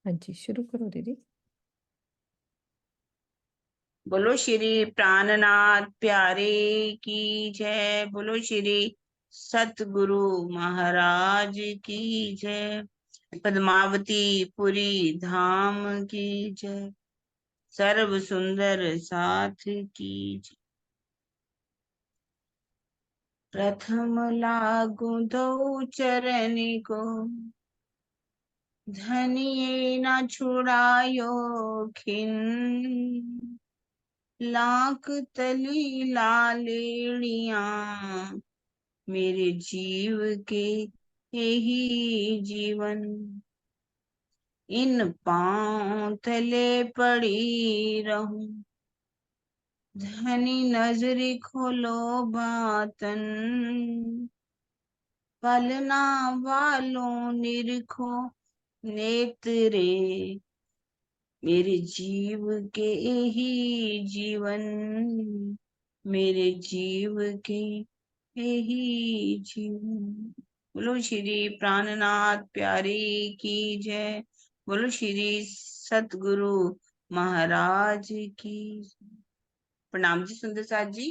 हाँ जी, शुरू करो दीदी। बोलो श्री प्राणनाथ प्यारे की जय। बोलो श्री सतगुरु महाराज की जय। पद्मावती पुरी धाम की जय। सर्व सुंदर साथ की जय। प्रथम लागू दो चरण को, धनिये न छुड़ायो खिन। लाख तली लालेड़िया, मेरे जीव के यही जीवन। इन पांव तले पड़ी रहूं, धनी नजरी खोलो बातन। पलना वालों निरखो नेत्रे, मेरे जीव के यही जीवन। मेरे जीव के यही जीवन। बोलो श्री प्राणनाथ प्यारे की जय। बोलो श्री सतगुरु महाराज की जय। प्रणाम जी सुंदर साथ जी।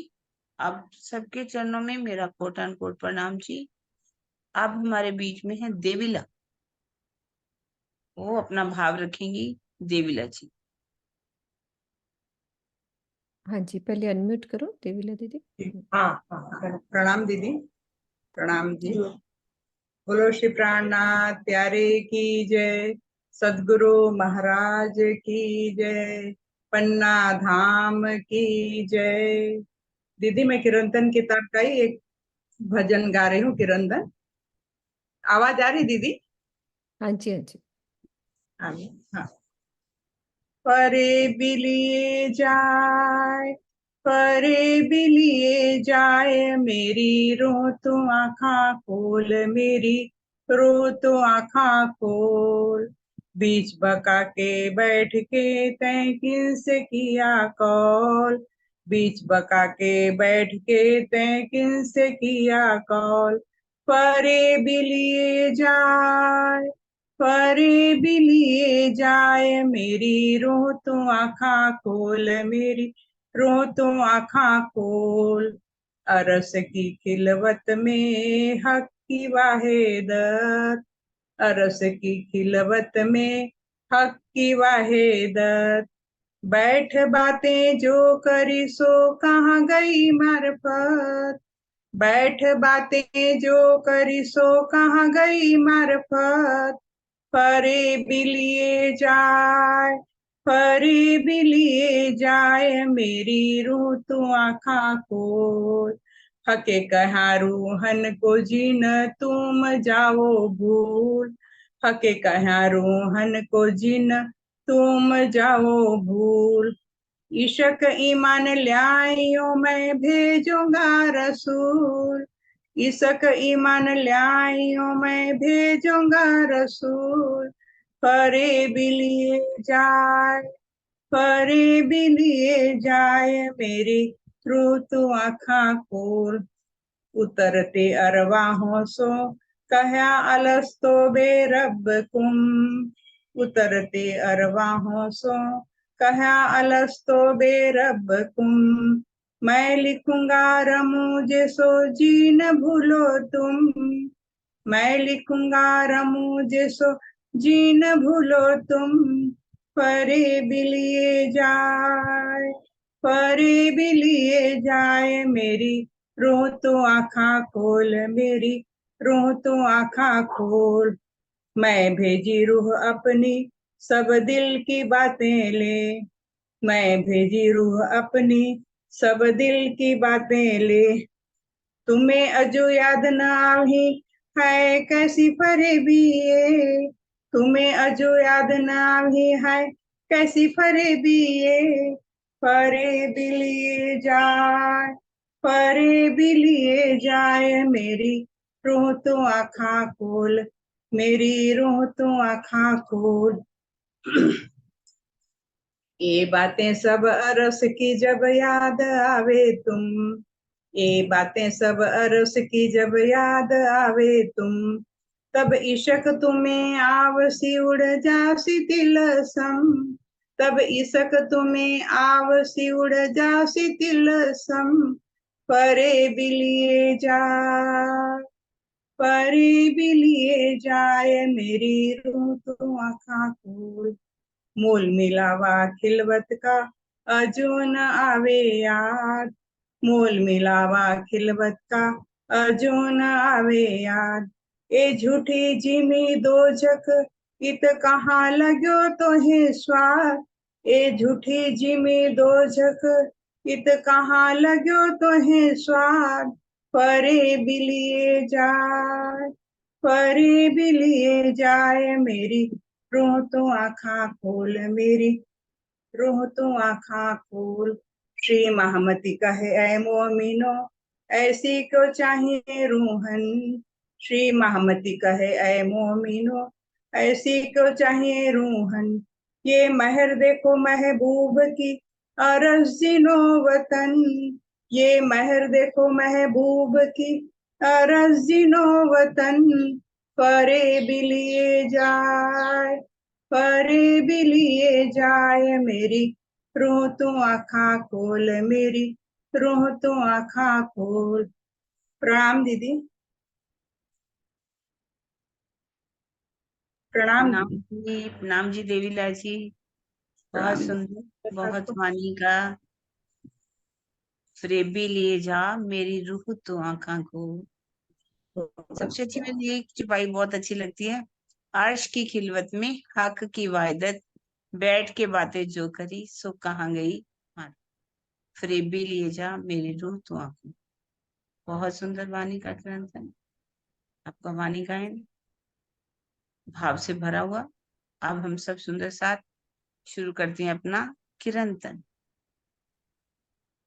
आप सबके चरणों में मेरा कोट अनकोट प्रणाम जी। आप हमारे बीच में है देवीला, वो अपना भाव रखेंगी देवीला जी। हाँ जी, पहले अनम्यूट करो देवीला दीदी। हाँ हाँ, प्रणाम दीदी। प्रणाम जी। बोलो श्री प्राणनाथ प्यारे की जय। सदगुरु महाराज की जय। पन्ना धाम की जय। दीदी मैं किरंतन किताब का ही एक भजन गा रही हूँ। किरंतन आवाज आ रही दीदी? हाँ जी हाँ जी। हाँ। परे बिलिए जाए, परे बिलिए जाए, मेरी रो तो आँखा खोल, मेरी रो तो आँखा खोल। बीच बका के बैठ के तैं किनसे किया कॉल, बीच बका के बैठ के तैं किनसे किया कॉल। परे बिलिए जाए, परे भी लिए जाए, मेरी रो तो आँखा खोल, मेरी रो तो आँखा खोल। अरस की खिलवत में हक की वाहेदत, अरस की खिलवत में हक की वाहेदत। बैठ बातें जो करी सो कहाँ गई मार्फत, बैठ बातें जो करी सो कहाँ गई मार्फत। परे भी लिए जाए, परे भी लिए जाए, मेरी रूह तू आँखा खोल। हके कहाँ रूहन को जीन तुम जाओ भूल, हके कहाँ रूहन को जीन तुम जाओ भूल। इशक ईमान ल्यायो मैं भेजूंगा रसूल, इसक ईमान ल्यायो मैं भेजूंगा रसूल। परे भी लिए जाए, परे भी लिए जाए, मेरी रूह तू आँखा खोल। उतरते अरवाहों सो कहा अलस्तो बे रब कुम, उतरते अरवाहों सो कहा अलस्तो बे रब कुम। मैं लिखूंगा रमूजे सो जी न भूलो तुम, मैं लिखूंगा रमूजे सो जी न भूलो तुम। परे भी लिए जाए, परे भी लिए जाए, मेरी रो तो आँखा खोल, मेरी रो तो आँखा खोल। मैं भेजी रूह अपनी सब दिल की बातें ले, मैं भेजी रूह अपनी सब दिल की बातें ले। तुम्हें अजो याद न आही है कैसी फरेबी ये, तुम्हें अजो याद न आही है कैसी फरेबी ये। परे भी लिए जाए, परे भी लिए जाए, मेरी रूह तो आँखा खोल, मेरी रूह तो आँखा खोल। ये बातें सब अरस की जब याद आवे तुम, ये बातें सब अरस की जब याद आवे तुम। तब इशक तुम्हें आवसी उड़ जासी तिलसम, तब इशक तुम्हें आवसी उड़ जासी तिलसम, परे बिलिए जा, परे बिलिए जाए मेरी रूह तो आँखा खोल, मोल मिलावा खिलवत का अजो न आवे याद, मोल मिलावा खिलवत का अजो न आवे याद, ए झूठी जिमी दोजक इत कहाँ लगो तोहे स्वाद, ए झूठी जिमी दोजक इत कहाँ लगो तोहे स्वाद, परे बिलिए जाए, परे बिलिए जाए मेरी रूह तो आँखा खोल, मेरी रूह तो आँखा खोल, श्री महामती कहे ऐ मोमिनो ऐसी को चाहिए रूहन, श्री महामती कहे ऐ मोमिनो ऐसी को चाहिए रूहन, ये महर देखो महबूब की अरज़िनो वतन, ये महर देखो महबूब की अरज़िनो वतन, परे बिलिए जाए, परे बिलिए जाए मेरी रूह तू आँखा खोल, मेरी रूह तू आँखा खोल। प्रणाम दीदी। प्रणाम दीदी। प्रणाम जी देवीला जी, बहुत प्रणाम। सुंदर, बहुत वाणी का। फरेबी लिए जा मेरी रूह तो आँखा को। सबसे अच्छी मुझे एक चुपाई बहुत अच्छी लगती है, अर्श की खिलवत में हक की वायदत, बैठ के बातें जो करी सो कहाँ गई हाँ, फरेबी लिए जा मेरी रूह तो आँखों। बहुत सुंदर वाणी का ग्रंथ है आपका, वाणी गायन भाव से भरा हुआ। अब हम सब सुंदर साथ शुरू करते हैं अपना किरंतन।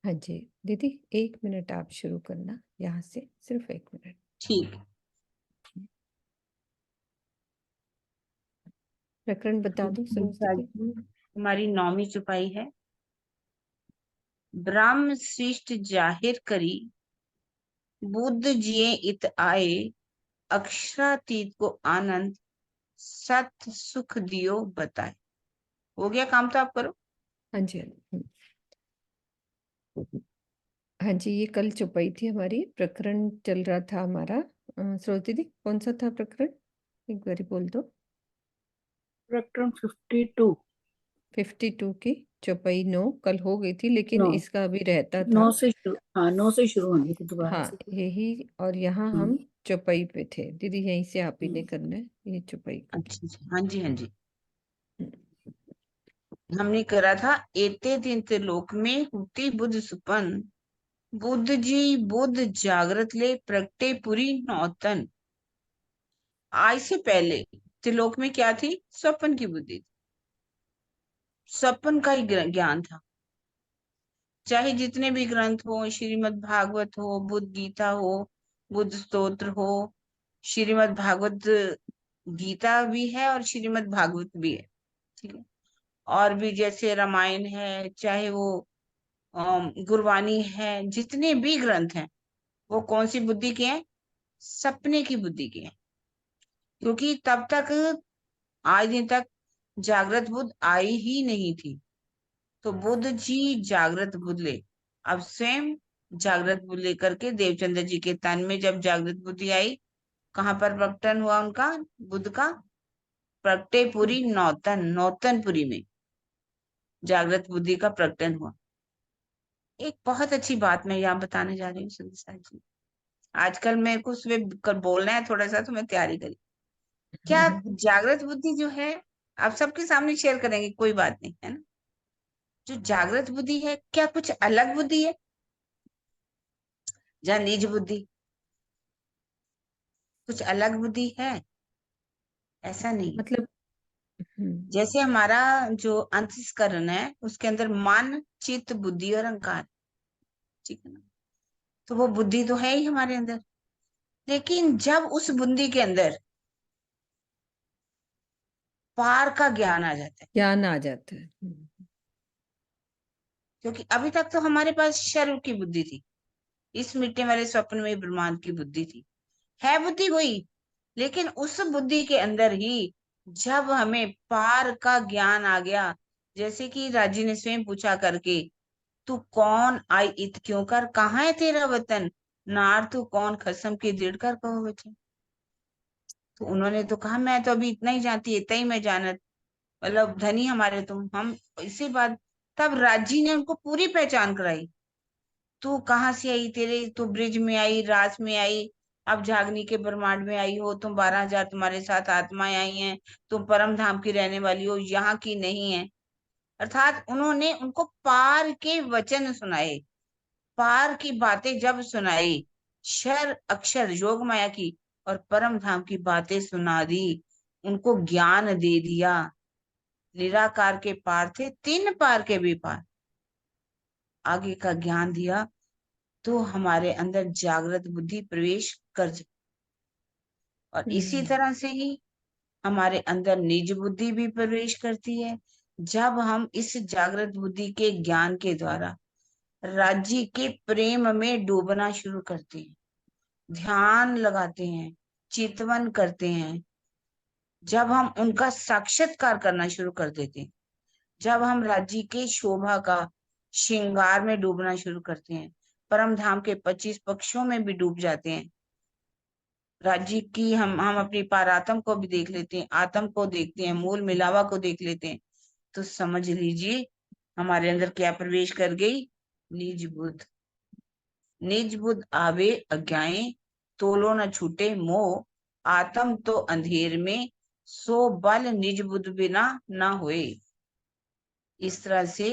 हाँ जी दीदी, 1 मिनट आप शुरू करना यहाँ से, सिर्फ 1 मिनट। ठीक। प्रकरण बता दो सरस्वती जी। हमारी 9वीं चुपाई है। ब्रह्म सृष्ट जाहिर करी, बुद्ध जिए इत आए, अक्षरातीत को आनंद, सत्य सुख दियो बताए। हो गया काम तो आप करो। हाँ जी हाँ जी, ये कल चुपाई थी हमारी, प्रकरण चल रहा था हमारा। सरस्वती दीदी कौन सा था प्रकरण, एक बारी बोल दो। प्रकरण 52 52 की चौपाई 9 कल हो गई थी, लेकिन 9 इसका अभी रहता था। 9 से शुरू, हाँ 9 से शुरू होनी थी दोबारा हाँ से। यही, और यहाँ हम चौपाई पे थे दीदी, यहीं से आप ही ने करना है ये चौपाई का। अच्छा, हाँ जी हाँ जी। हमने करा था, एते दिन लोक में हुती बुद्ध सुपन, बुद्ध जी बुद्ध जागृत ले प्रगटे पुरी नौतन। आज से पहले त्रिलोक में क्या थी, स्वप्न की बुद्धि थी, स्वप्न का ही ज्ञान था। चाहे जितने भी ग्रंथ हो, श्रीमद् भागवत हो, बुद्ध गीता हो, बुद्ध स्तोत्र हो, श्रीमद् भागवत गीता भी है और श्रीमद् भागवत भी है, ठीक है। और भी जैसे रामायण है, चाहे वो गुरबानी है, जितने भी ग्रंथ हैं वो कौन सी बुद्धि के हैं, सपने की बुद्धि के हैं। क्योंकि तब तक आज दिन तक जागृत बुद्ध आई ही नहीं थी, तो बुद्ध जी जागृत बुद्ध ले, अब स्वयं जागृत बुद्ध लेकर के देवचंद्र जी के तन में जब जागृत बुद्धि आई, कहाँ पर प्रकटन हुआ उनका, बुद्ध का प्रकटेपुरी नौतन, नौतनपुरी में जागृत बुद्धि का प्रकटन हुआ। एक बहुत अच्छी बात मैं यहाँ बताने जा रही हूँ संध्या जी। आजकल मेरे को सुबह बोलना है थोड़ा सा, तो मैं तैयारी करी। क्या जागृत बुद्धि जो है, आप सबके सामने शेयर करेंगे, कोई बात नहीं है ना। जो जागृत बुद्धि है, क्या कुछ अलग बुद्धि है या निज बुद्धि, कुछ अलग बुद्धि है? ऐसा नहीं। मतलब जैसे हमारा जो अंतस्करण है, उसके अंदर मन चित्त बुद्धि और अहंकार, ठीक है ना, तो वो बुद्धि तो है ही हमारे अंदर। लेकिन जब उस बुद्धि के अंदर पार का ज्ञान आ जाता है, ज्ञान आ जाता है। क्योंकि अभी तक तो हमारे पास शर्व की बुद्धि थी, इस मिटने वाले स्वप्न में ब्रह्मांड की बुद्धि थी, है बुद्धि वही, लेकिन उस बुद्धि के अंदर ही जब हमें पार का ज्ञान आ गया, जैसे कि राजी ने स्वयं पूछा करके, तू कौन आई इत क्यों कर, कहाँ है तेरा वतन, नार तू कौन खसम की दृढ़ कर कहो बचे। तो उन्होंने तो कहा मैं तो अभी इतना ही जानती, इतना ही मैं जानत, मतलब धनी हमारे तुम, हम इसी बात। तब राजी ने उनको पूरी पहचान कराई। तू कहाँ से आई, तेरे तू ब्रिज में आई, रास में आई, अब झागनी के ब्रह्मांड में आई हो, तुम 12,000 तुम्हारे साथ आत्माएं आई हैं, तुम परम धाम की रहने वाली हो, यहाँ की नहीं है। अर्थात उन्होंने उनको पार के वचन सुनाए, पार की बातें जब सुनाई, क्षर अक्षर योग माया की और परम धाम की बातें सुना दी, उनको ज्ञान दे दिया। निराकार के पार थे, 3 पार के भी पार, आगे का ज्ञान दिया, तो हमारे अंदर जागृत बुद्धि प्रवेश कर जाए। और इसी तरह से ही हमारे अंदर निज बुद्धि भी प्रवेश करती है, जब हम इस जागृत बुद्धि के ज्ञान के द्वारा राज्य के प्रेम में डूबना शुरू करते हैं, ध्यान लगाते हैं, चितवन करते हैं, जब हम उनका साक्षात्कार करना शुरू कर देते हैं, जब हम राज्य के शोभा का श्रृंगार में डूबना शुरू करते हैं, परम धाम के 25 पक्षों में भी डूब जाते हैं, राज्य की हम अपनी पारात्म को भी देख लेते हैं, आत्म को देखते हैं, मूल मिलावा को देख लेते हैं, तो समझ लीजिए हमारे अंदर क्या प्रवेश कर गई, निज बुद्ध। निज बुद्ध आवे अज्ञाए, तोलो न छूटे मोह, आत्म तो अंधेर में, सो बल निज बुद्ध बिना न होए। इस तरह से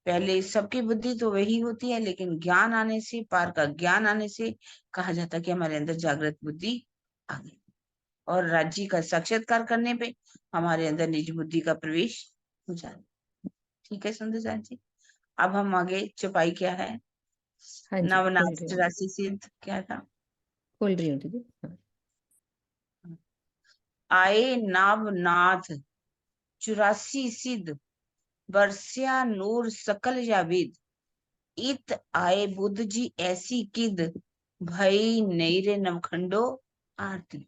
पहले सबकी बुद्धि तो वही होती है, लेकिन ज्ञान आने से, पार का ज्ञान आने से कहा जाता है कि हमारे अंदर जागृत बुद्धि आ गई, और राज्य का साक्षात्कार करने पे हमारे अंदर निज बुद्धि का प्रवेश हो जाता। ठीक है सुंदर जी। अब हम आगे, चौपाई क्या है, हाँ जी, खोल नवनाथ रही हूँ, 84 सिद्ध क्या था। खोल रही हूँ दीदी। हाँ। आए नवनाथ 84 सिद्ध, बरस्या नूर सकल जाविद, इत आए बुद्ध जी ऐसी किद, भई नई रे नवखंडो आरती।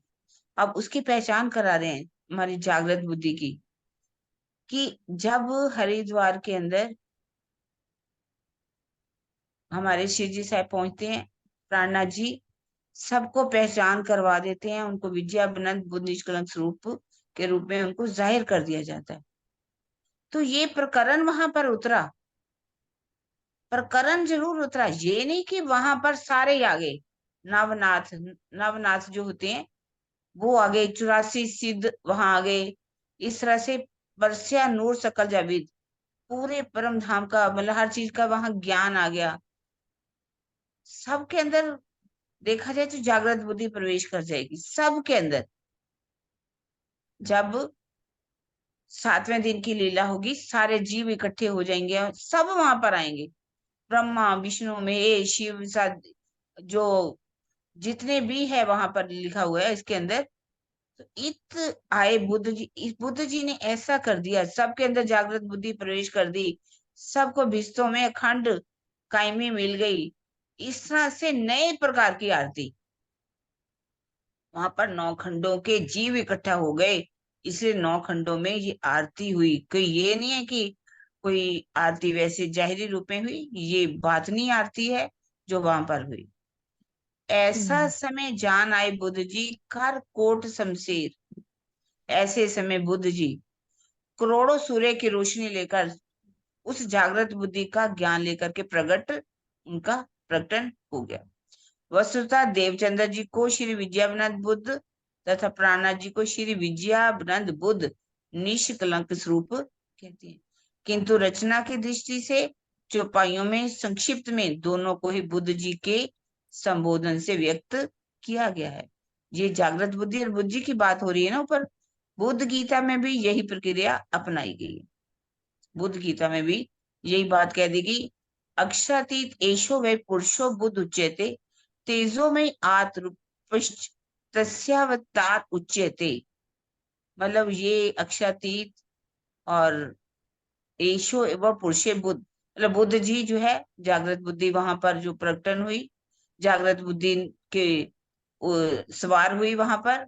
अब उसकी पहचान करा रहे हैं हमारी जागृत बुद्धि की, कि जब हरिद्वार के अंदर हमारे शिव जी साहब पहुंचते हैं, प्राणनाथ जी सबको पहचान करवा देते हैं, उनको विद्या बनंत बुद्ध निष्कलंक स्वरूप के रूप में उनको जाहिर कर दिया जाता है। तो ये प्रकरण वहां पर उतरा, प्रकरण जरूर उतरा, ये नहीं कि वहां पर सारे आ गए। नवनाथ, नवनाथ जो होते हैं वो आ गए, 84 सिद्ध वहां आ गए, इस तरह से बरसिया नूर सकल जाविद, पूरे परम धाम का, मतलब हर चीज का वहां ज्ञान आ गया सबके अंदर। देखा जाए तो जागृत बुद्धि प्रवेश कर जाएगी सबके अंदर। जब 7वें दिन की लीला होगी, सारे जीव इकट्ठे हो जाएंगे और सब वहां पर आएंगे, ब्रह्मा विष्णु महेश शिव साद, जो जितने भी है वहां पर लिखा हुआ है इसके अंदर। तो इत आए बुद्ध जी, इस बुद्ध जी ने ऐसा कर दिया, सबके अंदर जागृत बुद्धि प्रवेश कर दी, सबको भिस्तों में अखंड कायमी मिल गई। इस तरह से नए प्रकार की आरती, वहां पर 9 खंडों के जीव इकट्ठा हो गए, इसलिए 9 खंडों में ये आरती हुई। कोई ये नहीं है कि कोई आरती वैसे जाहिरी रूप में हुई, ये बातनी आरती है जो वहां पर हुई। ऐसा समय जान आए बुद्ध जी, कर कोट शमशेर। ऐसे समय बुद्ध जी करोड़ों सूर्य की रोशनी लेकर, उस जागृत बुद्धि का ज्ञान लेकर के प्रकट, उनका प्रकटन हो गया। वस्तुतः देवचंद्र जी को श्री विद्यावनंद बुद्ध तथा प्राणनाथ जी को श्री विद्यावनंद बुद्ध निष्कलंक स्वरूप कहते हैं, किंतु रचना की दृष्टि से चौपाइयों में संक्षिप्त में दोनों को ही बुद्ध जी के संबोधन से व्यक्त किया गया है। ये जागृत बुद्धि और बुद्धि की बात हो रही है ना ऊपर, बुद्ध गीता में भी यही प्रक्रिया अपनाई गई है। बुद्ध गीता में भी यही बात कह देगी, अक्षरातीत एशो वे पुरुषो बुद्ध उच्यते, तेजो में आत्मपुष्ट तस्यावतार उच्यते। मतलब ये अक्षरातीत और एशो व पुरुषे बुद्ध, मतलब बुद्ध जी जो है, जागृत बुद्धि वहां पर जो प्रकटन हुई, जागृत बुद्धि के सवार हुई वहां पर,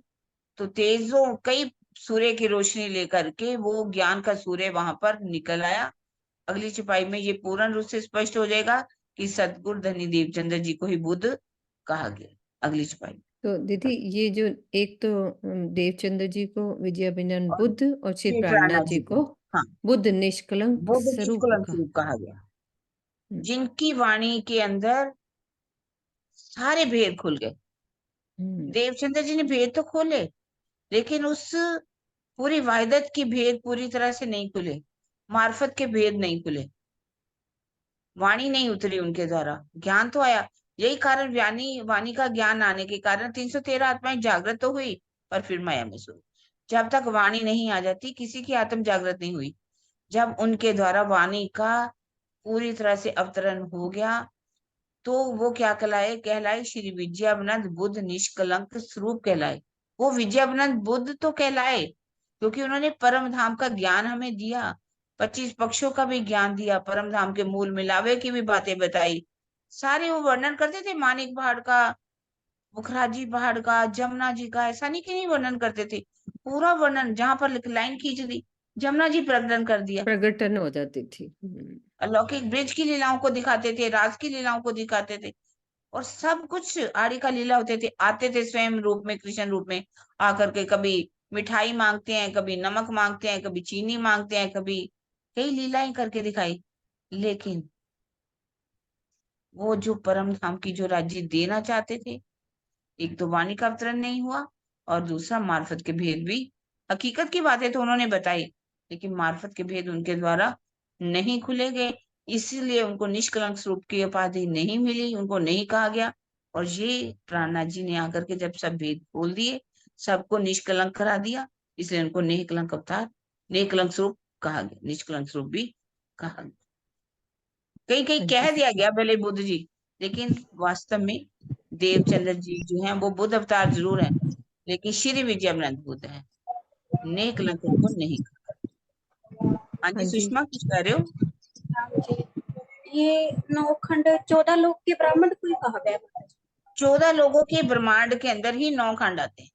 तो तेजों कई सूर्य की रोशनी लेकर के वो ज्ञान का सूर्य वहां पर निकल आया। अगली छपाई में ये पूर्ण रूप से स्पष्ट हो जाएगा कि सतगुरु धनी देवचंद्र जी को ही बुद्ध कहा गया। अगली छपाई तो दीदी ये जो एक तो देवचंद्र जी को विजयाभिनव और बुद्ध और श्री श्री प्राणनाथ प्राणनाथ जी जी को को, हाँ, बुद्ध निष्कलंक बुद्ध स्वरूप निष्कलंक का। स्वरूप कहा गया, हम्म, जिनकी वाणी के अंदर सारे भेद खुल गए। हम्म, देवचंद्र जी ने भेद तो खोले, लेकिन उस पूरी वाहिदत की भेद पूरी तरह से नहीं खुले, मार्फत के भेद नहीं खुले, वाणी नहीं उतरी उनके द्वारा, ज्ञान तो आया। यही कारण वाणी वाणी का ज्ञान आने के कारण 313 आत्माएं जागृत तो हुई, पर फिर माया में सो। जब तक वाणी नहीं आ जाती किसी की आत्म जागृत नहीं हुई। जब उनके द्वारा वाणी का पूरी तरह से अवतरण हो गया, तो वो क्या कहलाए, कहलाए श्री विजयानंद बुद्ध निष्कलंक स्वरूप कहलाए। वो विजयानंद बुद्ध तो कहलाए क्योंकि उन्होंने परम धाम का ज्ञान हमें दिया, 25 पक्षों का भी ज्ञान दिया, परम धाम के मूल मिलावे की भी बातें बताई। सारे वो वर्णन करते थे, मानिक पहाड़ का, मुखराजी पहाड़ का, जमुना जी का, ऐसा नहीं कि नहीं वर्णन करते थे, पूरा वर्णन, जहां पर लाइन खींच दी जमुना जी प्रकटन कर दिया। प्रगटन हो जाती थी। अलौकिक ब्रिज की लीलाओं को दिखाते थे, राज की लीलाओं को दिखाते थे, और सब कुछ आड़ी का लीला होते थे। आते थे स्वयं रूप में, कृष्ण रूप में आकर के, कभी मिठाई मांगते हैं, कभी नमक मांगते हैं, कभी चीनी मांगते हैं, कभी कई लीलाएं करके दिखाई। लेकिन वो जो परम धाम की जो राज्य देना चाहते थे, एक तो वाणी का अवतरण नहीं हुआ, और दूसरा मार्फत के भेद भी, हकीकत की बातें तो उन्होंने बताई, लेकिन मार्फत के भेद उनके द्वारा नहीं खुले गए। इसीलिए उनको निष्कलंक स्वरूप की उपाधि नहीं मिली, उनको नहीं कहा गया। और ये प्राणनाथ जी ने आकर के जब सब भेद खोल दिए, सबको निष्कलंक करा दिया, इसलिए उनको निष्कलंक अवतार, निष्कलंक स्वरूप कहा गया, निष्कलंक स्वरूप भी कहा गया। कहीं कहीं हाँ जी कह दिया सुषमा। गया भले बुद्ध जी, लेकिन वास्तव में देवचंद्र जी जो हैं वो बुद्ध अवतार जरूर है, लेकिन श्री विजयानंद बुद्ध है, नेक लंक उनको नहीं कहा। हाँ हाँ जी जी। सुषमा, कुछ कह रहे हो? हाँ जी। ये नौखंड 14 लोग के ब्राह्मण को ही कहा गया है। 14 लोगों के ब्रह्मांड के अंदर ही 9 खंड आते हैं।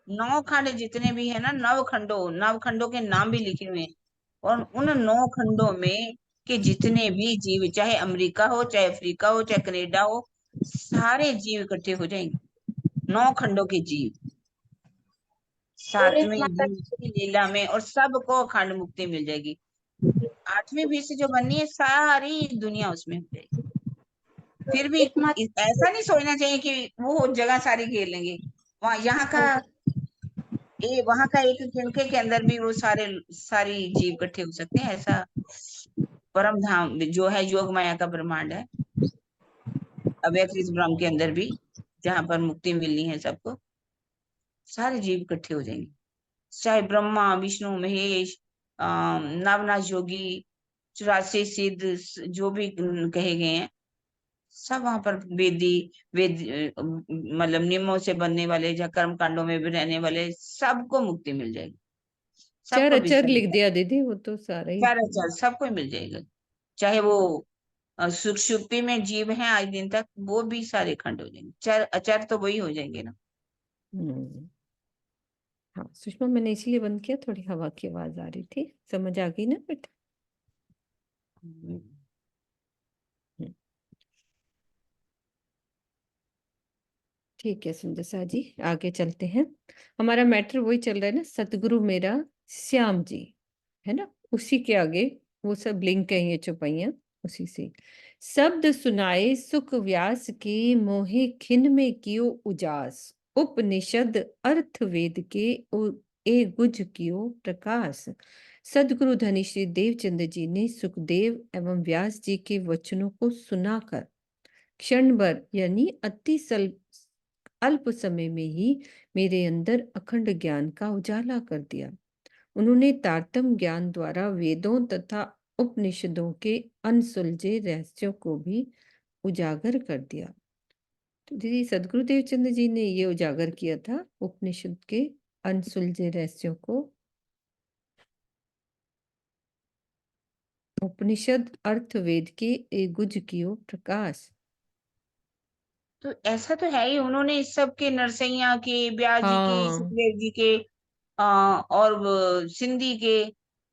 9 खंड जितने भी है ना, नव खंडों के नाम भी लिखे हुए हैं, और उन 9 खंडों में के जितने भी जीव, चाहे अमेरिका हो, चाहे अफ्रीका हो, चाहे कनाडा हो, सारे जीव इकट्ठे हो जाएंगे। 9 खंडों के जीव और एक 7वीं माता बीस की लीला में, और सबको अखंड मुक्ति मिल जाएगी। 8वीं बीस से जो बननी है, सारी दुनिया उसमें हो जाएगी। फिर भी एक माता ऐसा नहीं सोचना चाहिए कि वो जगह सारी घेर लेंगे। वहां यहाँ का वहां का एक तिनके के अंदर भी वो सारी जीव इकट्ठे हो सकते हैं, ऐसा परम धाम जो है योग माया का ब्रह्मांड है, अव्यक्त इस ब्रह्म के अंदर भी, जहां पर मुक्ति मिलनी है सबको, सारे जीव इकट्ठे हो जाएंगे। चाहे ब्रह्मा, विष्णु, महेश, नवनाथ योगी, 84 सिद्ध, जो भी कहे गए हैं, सब वहां पर वेद मतलब नियमों से बनने वाले या कर्म कांडों में भी रहने वाले सबको मुक्ति मिल जाएगी, चर सबको भी अचर लिख दिया दीदी, वो तो सारा ही। चार चार सबको मिल जाएगा। चाहे वो सुषुप्ति में जीव हैं आज दिन तक, वो भी सारे खंड हो जाएंगे, चर अचर तो वही हो जाएंगे ना। हम्म। हाँ सुषमा, मैंने इसलिए बंद किया, थोड़ी हवा की आवाज आ रही थी, समझ आ गई ना बेटा? हम्म। हम्म, ठीक है सुंदर सा जी, आगे चलते हैं। हमारा मैटर वही चल रहा है ना, सतगुरु मेरा श्याम जी, है ना? उसी के आगे वो सब लिंक है, ये चौपाइयां उसी से। शब्द सुनाए सुख व्यास के, मोहे खिन में कियो उजास, उपनिषद अर्थ वेद के ए गुज कियो प्रकाश। सदगुरु धनी श्री देवचंद्र जी ने सुखदेव एवं व्यास जी के वचनों को सुनाकर क्षण भर यानी अल्प समय में ही मेरे अंदर अखंड ज्ञान का उजाला कर दिया। उन्होंने तारतम्य ज्ञान द्वारा वेदों तथा उपनिषदों के अनसुलझे रहस्यों को भी उजागर कर दिया। तो दीदी सदगुरुदेव चंद्र जी ने ये उजागर किया था उपनिषद के अनसुलझे रहस्यों को। उपनिषद अर्थ वेद के ए गुज कियो प्रकाश। तो ऐसा तो है ही, उन्होंने इस सब के, नरसैया के, ब्यास जी के, हाँ सुखदेव जी के, और सिंधी के,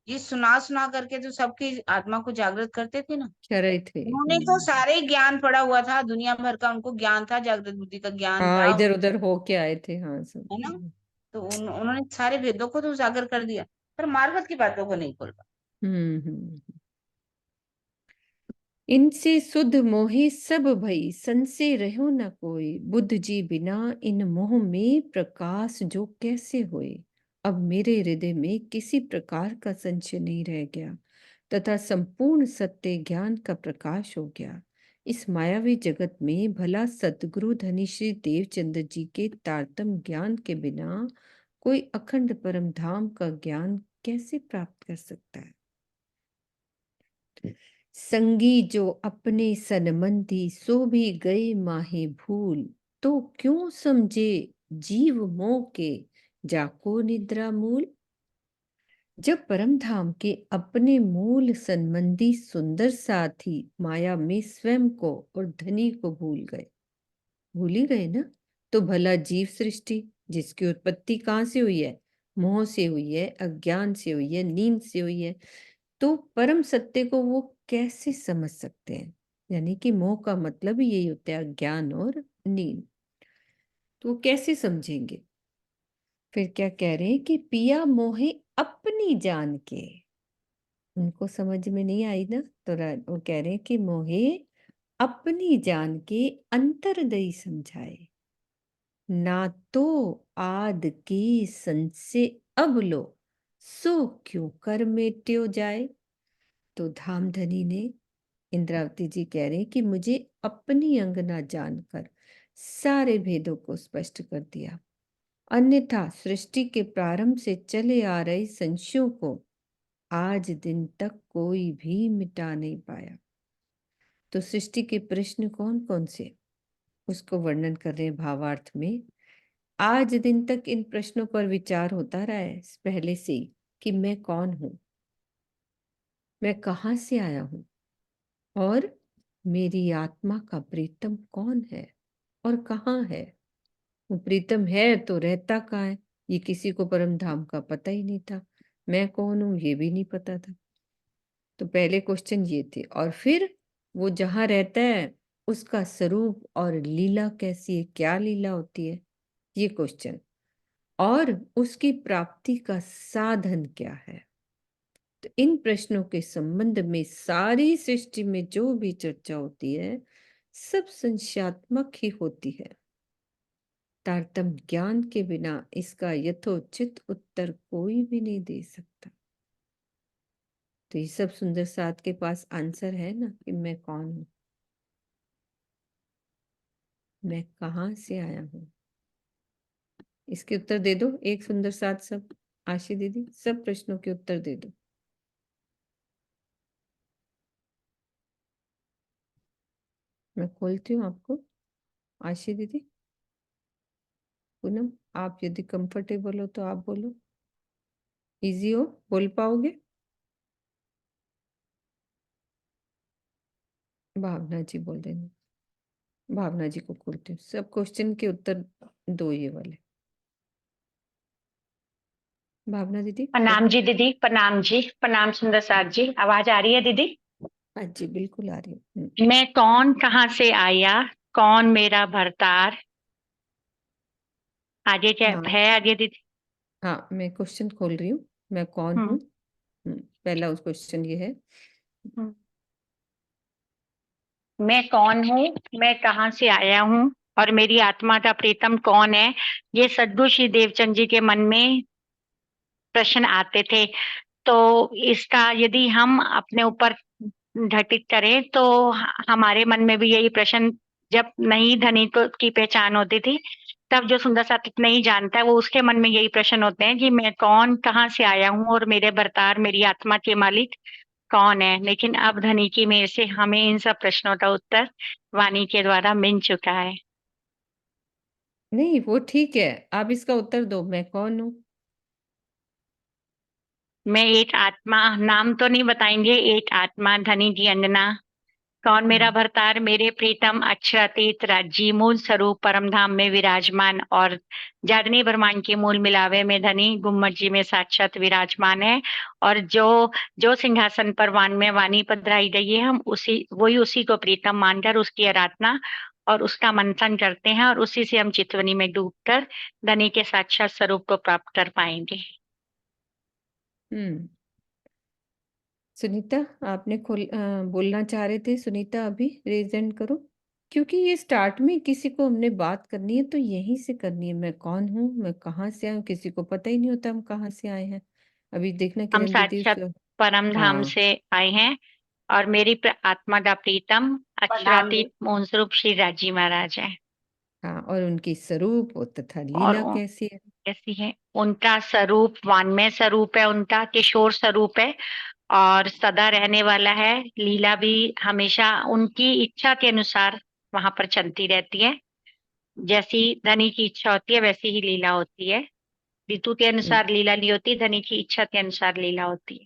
ये सुना सुना करके तो सबकी आत्मा को जागृत करते थे ना। कह रहे थे। उन्होंने तो सारे ज्ञान पढ़ा हुआ था, दुनिया भर का उनको ज्ञान था, जागृत बुद्धि का ज्ञान हाँ था, इधर उधर होके आए थे, हाँ सब। है ना। तो उन्होंने सारे वेदों को तो उजागर कर दिया, पर मार्गत की बातों को नहीं खोल पाया। हम्म। इनसे सुध मोहे सब भई, संशय रहो न कोई, बुद्ध जी बिना इन मोह में प्रकाश जो कैसे होए। अब मेरे हृदय में किसी प्रकार का संशय नहीं रह गया, तथा संपूर्ण सत्य ज्ञान का प्रकाश हो गया। इस मायावी जगत में भला सतगुरु धनी श्री देवचंद्र जी के तारतम ज्ञान के बिना कोई अखंड परम धाम का ज्ञान कैसे प्राप्त कर सकता है। संगी जो अपने सनमंदी, सो भी गए माहे भूल, तो क्यों समझे जीव मोह के, जाको निद्रा मूल। जब परम धाम के अपने मूल संबंधी सुंदर साथी माया में स्वयं को और धनी को भूल ही गए ना, तो भला जीव सृष्टि जिसकी उत्पत्ति कहाँ से हुई है, मोह से हुई है, अज्ञान से हुई है, नींद से हुई है, तो परम सत्य को वो कैसे समझ सकते हैं। यानी कि मोह का मतलब ही यही होता है, अज्ञान और नींद। तो वो कैसे समझेंगे। फिर क्या कह रहे हैं कि पिया मोहे अपनी जान के, उनको समझ में नहीं आई ना, तो वो कह रहे हैं कि मोहे अपनी जान के अंतर्दयी समझाए, ना तो आद की संसे अब लो, सो क्यों कर मेट्यो जाए। तो धामधनी ने, इंद्रावती जी कह रहे हैं कि मुझे अपनी अंगना जानकर सारे भेदों को स्पष्ट कर दिया, अन्यथा सृष्टि के प्रारंभ से चले आ रहे संशयों को आज दिन तक कोई भी मिटा नहीं पाया। तो सृष्टि के प्रश्न कौन कौन से, उसको वर्णन कर रहे हैं भावार्थ में। आज दिन तक इन प्रश्नों पर विचार होता रहा है पहले से ही, कि मैं कौन हूं, मैं कहां से आया हूं, और मेरी आत्मा का प्रीतम कौन है और कहाँ है। वो प्रीतम है तो रहता कहाँ है, ये किसी को परम धाम का पता ही नहीं था। मैं कौन हूं ये भी नहीं पता था। तो पहले क्वेश्चन ये थे, और फिर वो जहाँ रहता है उसका स्वरूप और लीला कैसी है, क्या लीला होती है, ये क्वेश्चन, और उसकी प्राप्ति का साधन क्या है। तो इन प्रश्नों के संबंध में सारी सृष्टि में जो भी चर्चा होती है सब संशयात्मक ही होती है। तारतम ज्ञान के बिना इसका यथोचित उत्तर कोई भी नहीं दे सकता। तो ये सब सुंदर साथ के पास आंसर है ना, कि मैं कौन हूं, मैं कहां से आया हूं। इसके उत्तर दे दो एक सुंदर साथ सब, आशी दीदी सब प्रश्नों के उत्तर दे दो। मैं खोलती हूँ आपको। आशी दीदी, पूनम, आप यदि कंफर्टेबल हो तो आप बोलो, इजी हो, बोल पाओगे। भावना जी बोल देना, भावना जी को खोलती हूँ। सब क्वेश्चन के उत्तर दो ये वाले। भावना दीदी प्रणाम बोलो। जी दीदी, प्रणाम जी, प्रणाम सुंदर साथ जी। आवाज आ रही है दीदी? हाँ जी बिल्कुल आ रही है। मैं कौन, कहाँ से आया, कौन मेरा भरतार, आगे क्या हाँ है आगे दीदी? हाँ, मैं क्वेश्चन खोल रही हूँ, मैं कौन हम्म। हूँ। पहला उस क्वेश्चन ये है, हम्म। मैं कौन हूँ, मैं कहाँ से आया हूँ, और मेरी आत्मा का प्रीतम कौन है। ये सद्गुरु श्री देवचंद जी के मन में प्रश्न आते थे। तो इसका यदि हम अपने ऊपर घटित करें तो हमारे मन में भी यही प्रश्न, जब नई धनी को की पहचान होती थी तब जो सुंदर सात्विक नहीं जानता है वो उसके मन में यही प्रश्न होते हैं कि मैं कौन, कहाँ से आया हूँ, और मेरे भरतार, मेरी आत्मा के मालिक कौन है। लेकिन अब धनी की मेर से हमें इन सब प्रश्नों का उत्तर वाणी के द्वारा मिल चुका है। नहीं वो ठीक है, आप इसका उत्तर दो, मैं कौन हूँ। मैं एक आत्मा, नाम तो नहीं बताएंगे, एक आत्मा, धनी जी अंजना, कौन मेरा भरतार, मेरे प्रीतम अक्षरातीत राज्य मूल स्वरूप परम धाम में विराजमान और जादनी ब्रह्मांड के मूल मिलावे में धनी गुम्मट जी में साक्षात विराजमान है। और जो जो सिंहासन पर वान में वाणी पधराई गई है, हम उसी को प्रीतम मानकर उसकी आराधना और उसका मंथन करते हैं, और उसी से हम चितवनी में डूबकर धनी के साक्षात स्वरूप को प्राप्त कर पाएंगे। सुनीता, आपने बोलना चाह रहे थे सुनीता, अभी रेज हैंड करो, क्योंकि ये स्टार्ट में किसी को हमने बात करनी है तो यहीं से करनी है। मैं कौन हूँ, मैं कहाँ से आया हूँ, किसी को पता ही नहीं होता हम कहाँ से आए हैं। अभी देखना हम किरण दीदी साक्षात परम धाम हाँ से आए हैं, और मेरी आत्मा का प्रीतम अक्षरातीत मोहन स्वरूप श्री राजी महाराज है। हाँ, और उनकी स्वरूप तथा और लीला कैसी है? कैसी है? उनका स्वरूप वान्मय स्वरूप है, उनका किशोर स्वरूप है और सदा रहने वाला है। लीला भी हमेशा उनकी इच्छा के अनुसार वहां पर चलती रहती है। जैसी धनी की इच्छा होती है वैसी ही लीला होती है। ऋतु के अनुसार लीला नहीं होती, धनी की इच्छा के अनुसार लीला होती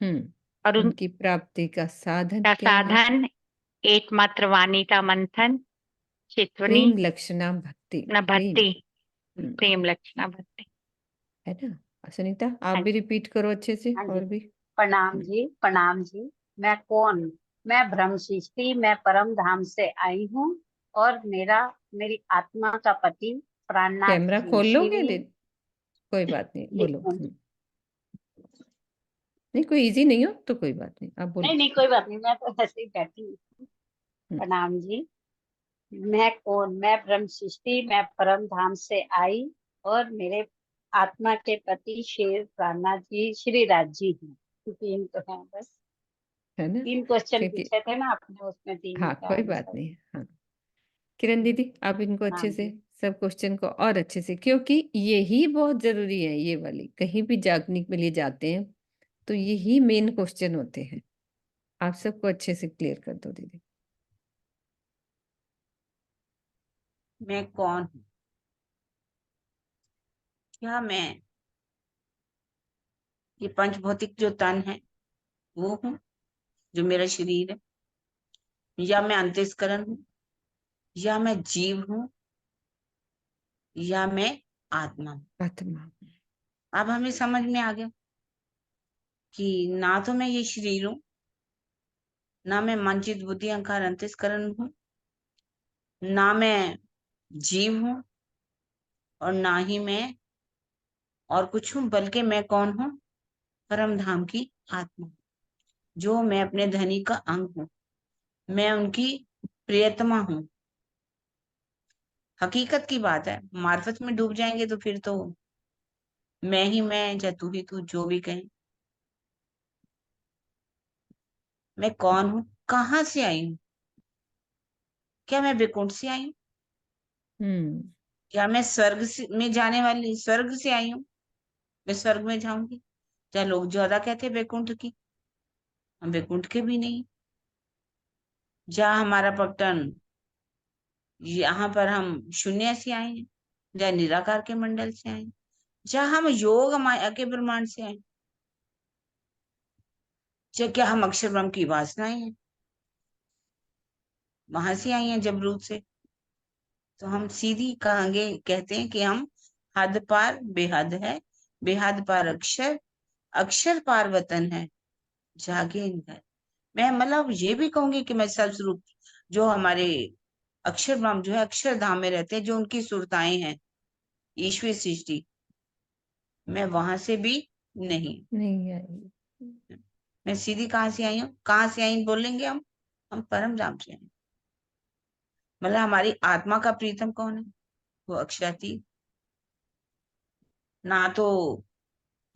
है। और उनकी प्राप्ति का साधन का क्या है? साधन एकमात्र वाणी का मंथन, चितवनी, प्रेम लक्षणा भक्ति। न भक्ति, हम्म, प्रेम लक्षणा भक्ति, है ना। सुनीता, आप भी रिपीट करो अच्छे से। हाँ जी। और भी प्रणाम जी, प्रणाम जी। मैं कौन? मैं ब्रह्म सृष्टि, मैं परम धाम से आई हूँ और मेरी आत्मा का पति प्राणनाथ कैमरा जी खोल लोगे श्री। कोई बात नहीं, बोलो। एक मिनट। नहीं, कोई इजी नहीं हो तो कोई बात नहीं, आप बोलो। नहीं नहीं, कोई बात नहीं, मैं तो ऐसे ही बैठी हूँ। प्रणाम जी। मैं कौन? मैं ब्रह्म सृष्टि, मैं परम धाम से आई और मेरे आत्मा के पति शेर प्राणनाथ जी श्री राज जी हैं। तीन तो हैं बस। है ना, 3 क्वेश्चन क्योंकि पूछे थे ना आपने, उसमें 3 हाँ का कोई बात आंसर। नहीं। हाँ, किरण दीदी, आप इनको हाँ अच्छे से जी। सब क्वेश्चन को और अच्छे से, क्योंकि यही बहुत जरूरी है। ये वाली कहीं भी जागने के लिए जाते हैं तो यही मेन क्वेश्चन होते हैं। आप सबको अच्छे से क्लियर कर दो दीदी। मैं कौन हूँ? क्या मैं ये पंच भौतिक जो तन है वो हूँ, जो मेरा शरीर है, या मैं अंतस्करण हूँ, या मैं जीव हूँ, या मैं आत्मा हूँ? आत्मा। अब हमें समझ में आ गया कि ना तो मैं ये शरीर हूँ, ना मैं मन चित्त बुद्धि अहंकार अंतस्करण हूँ, ना मैं जीव हूँ, और ना ही मैं और कुछ हूँ, बल्कि मैं कौन हूँ? परम धाम की आत्मा, जो मैं अपने धनी का अंग हूँ। मैं उनकी प्रियतमा हूँ। हकीकत की बात है, मार्फत में डूब जाएंगे तो फिर तो मैं ही मैं, या तू ही तू, जो भी कहें। मैं कौन हूँ? कहाँ से आई हूँ? क्या मैं वैकुंठ से आई हूँ? क्या मैं स्वर्ग में जाने वाली, स्वर्ग से आई हूँ? मैं स्वर्ग में जाऊंगी? क्या लोग ज्यादा कहते हैं वैकुंठ की, हम वैकुंठ के भी नहीं। जहाँ हमारा पट्टन, यहाँ पर हम शून्य से आए हैं, या निराकार के मंडल से आए हैं, जहाँ हम योग माया के ब्रह्मांड से आए, या क्या हम अक्षर ब्रह्म की वासनाएं हैं, वहां से आई हैं जबरूद से? तो हम सीधी कहेंगे, कहते हैं कि हम हद पार बेहद है, बेहद पार अक्षर, अक्षर पार वतन है, जागे इन घर। मैं मतलब ये भी कहूंगी कि मैं सब स्वरूप, जो हमारे अक्षर ब्रह्म जो है अक्षरधाम में रहते हैं, जो उनकी सुरताएं हैं, ईश्वर सृष्टि, मैं वहां से भी नहीं। नहीं आई। मैं सीधी कहाँ से आई हूँ? कहाँ से आई बोलेंगे हम परम धाम से आए। मतलब हमारी आत्मा का प्रीतम कौन है? वो अक्षरातीत। ना तो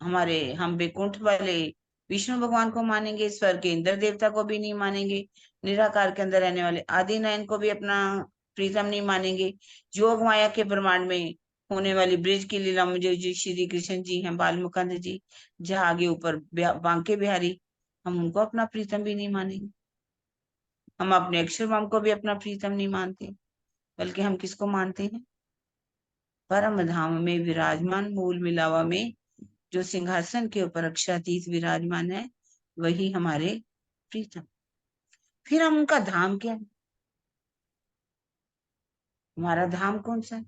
हमारे हम वैकुंठ वाले विष्णु भगवान को मानेंगे, स्वर्ग के इंद्र देवता को भी नहीं मानेंगे, निराकार के अंदर रहने वाले आदि नयन को भी अपना प्रीतम नहीं मानेंगे, योग माया के ब्रह्मांड में होने वाली ब्रिज की लीला मुझे जो श्री कृष्ण जी हैं, बाल मुकुंद जी, जहाँ आगे ऊपर बांके बिहारी, हम उनको अपना प्रीतम भी नहीं मानेंगे। हम अपने अक्षर ब्रह्म को भी अपना प्रीतम नहीं मानते, बल्कि हम किसको मानते हैं? परम धाम में विराजमान मूल मिलावा में जो सिंहासन के ऊपर अक्षरातीत विराजमान है, वही हमारे प्रीतम। फिर हम उनका धाम क्या है? हमारा धाम कौन सा है?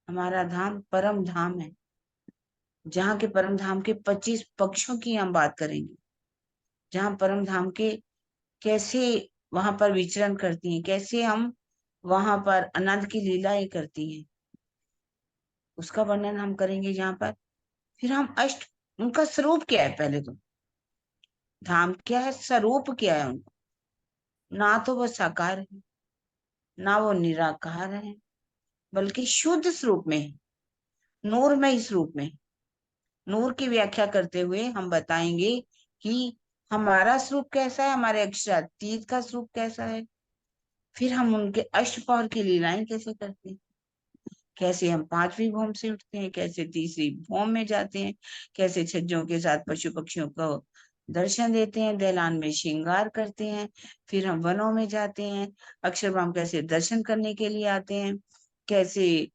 हमारा धाम परम धाम है, जहाँ के परम धाम के 25 पक्षों की हम बात करेंगे, जहाँ परम धाम के कैसे वहां पर विचरण करती हैं, कैसे हम वहां पर आनंद की लीलाएं करती हैं, उसका वर्णन हम करेंगे यहाँ पर। फिर हम अष्ट, उनका स्वरूप क्या है, पहले तो धाम क्या है, स्वरूप क्या है उनका। ना तो वो साकार है, ना वो निराकार है, बल्कि शुद्ध स्वरूप में है, नूरमय स्वरूप में। नूर की व्याख्या करते हुए हम बताएंगे कि हमारा स्वरूप कैसा है, हमारे अक्षरातीत का स्वरूप कैसा है। फिर हम उनके अष्टपहर की लीलाएं कैसे करते हैं, कैसे हम पांचवी भौम से उठते हैं, कैसे तीसरी भौम में जाते हैं, कैसे छज्जों के साथ पशु पक्षियों को दर्शन देते हैं, दैलान में श्रृंगार करते हैं। फिर हम वनों में जाते हैं, अक्षरधाम कैसे दर्शन करने के लिए आते हैं, कैसे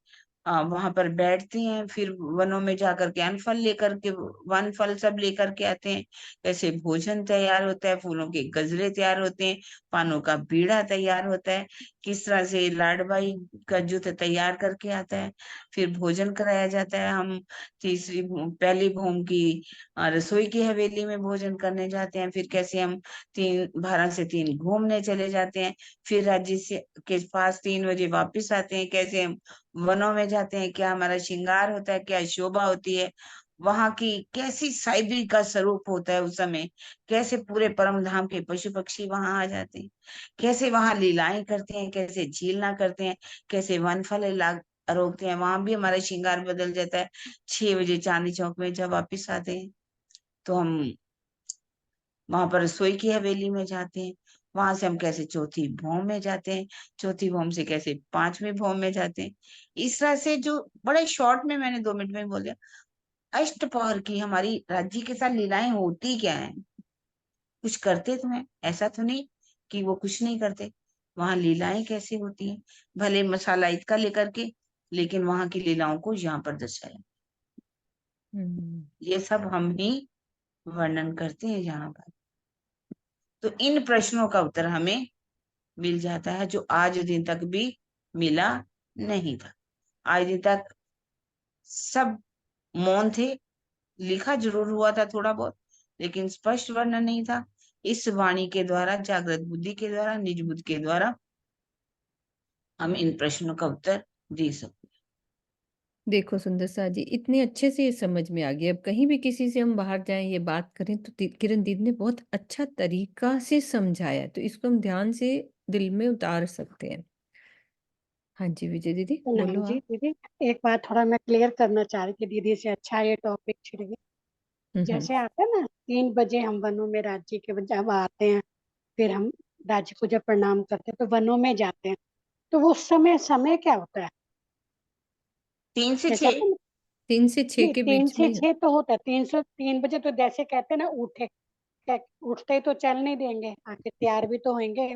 वहां पर बैठते हैं, फिर वनों में जाकर के अन्न फल लेकर के, वन फल सब लेकर के आते हैं, कैसे भोजन तैयार होता है, फूलों के गजरे तैयार होते हैं, पानों का बीड़ा तैयार होता है, किस तरह से लाडबाई का जूत तैयार करके आता है, फिर भोजन कराया जाता है। हम पहली भूम की रसोई की हवेली में भोजन करने जाते हैं, फिर कैसे हम 3 12 से 3 घूमने चले जाते हैं, फिर राज्य से के पास 3 बजे वापस आते हैं, कैसे हम वनों में जाते हैं, क्या हमारा श्रृंगार होता है, क्या शोभा होती है, वहां की कैसी साइबी का स्वरूप होता है उस समय, कैसे पूरे परम धाम के पशु पक्षी वहां आ जाते हैं, कैसे वहां लीलाएं करते हैं, कैसे झीलना करते हैं, कैसे वन फल रोकते हैं, वहां भी हमारा श्रृंगार बदल जाता है। 6 बजे चांदनी चौक में जब वापिस आते हैं तो हम वहां पर रसोई की हवेली में जाते हैं, वहां से हम कैसे चौथी भौम में जाते हैं, चौथी भौम से कैसे 5वीं भौम में जाते हैं। इस तरह से जो बड़े शॉर्ट में मैंने 2 मिनट में बोल दिया, अष्टपहर की हमारी राज्य के साथ लीलाएं होती क्या है। कुछ करते तो हैं, ऐसा तो नहीं कि वो कुछ नहीं करते, वहां लीलाएं कैसे होती हैं, भले मसाला इतना लेकर के, लेकिन वहां की लीलाओं को यहाँ पर दर्शाया। ये सब हम ही वर्णन करते हैं यहाँ पर। तो इन प्रश्नों का उत्तर हमें मिल जाता है, जो आज दिन तक भी मिला नहीं था। आज दिन तक सब मौन थे, लिखा जरूर हुआ था थोड़ा बहुत, लेकिन स्पष्ट वर्णन नहीं था। इस वाणी के द्वारा, जागृत बुद्धि के द्वारा, निज बुद्धि के द्वारा हम इन प्रश्नों का उत्तर दे सकते हैं। देखो सुंदर सा जी, इतने अच्छे से ये समझ में आ गया। अब कहीं भी किसी से हम बाहर जाएं, ये बात करें, तो किरण दीदी ने बहुत अच्छा तरीका से समझाया, तो इसको हम ध्यान से दिल में उतार सकते हैं। हाँ जी विजय दीदी, प्रणाम बोलो जी आप। दीदी। एक बात थोड़ा मैं क्लियर करना चाह रही थी दीदी से, अच्छा ये टॉपिक छिड़ गया। हम्म। जैसे आता है ना 3 बजे हम वनों में राज्य के जब आते हैं, फिर हम राज्य को जब प्रणाम करते हैं तो वनों में जाते हैं, तो वो समय समय क्या होता है? 3 से जैसे 6 आता है ना, 3 से 6 नहीं के 3 बीच से में। 6 तो होता है, 3 बजे तो जैसे कहते हैं ना उठे, उठते ही तो चल नहीं देंगे, आके तैयार भी तो होंगे,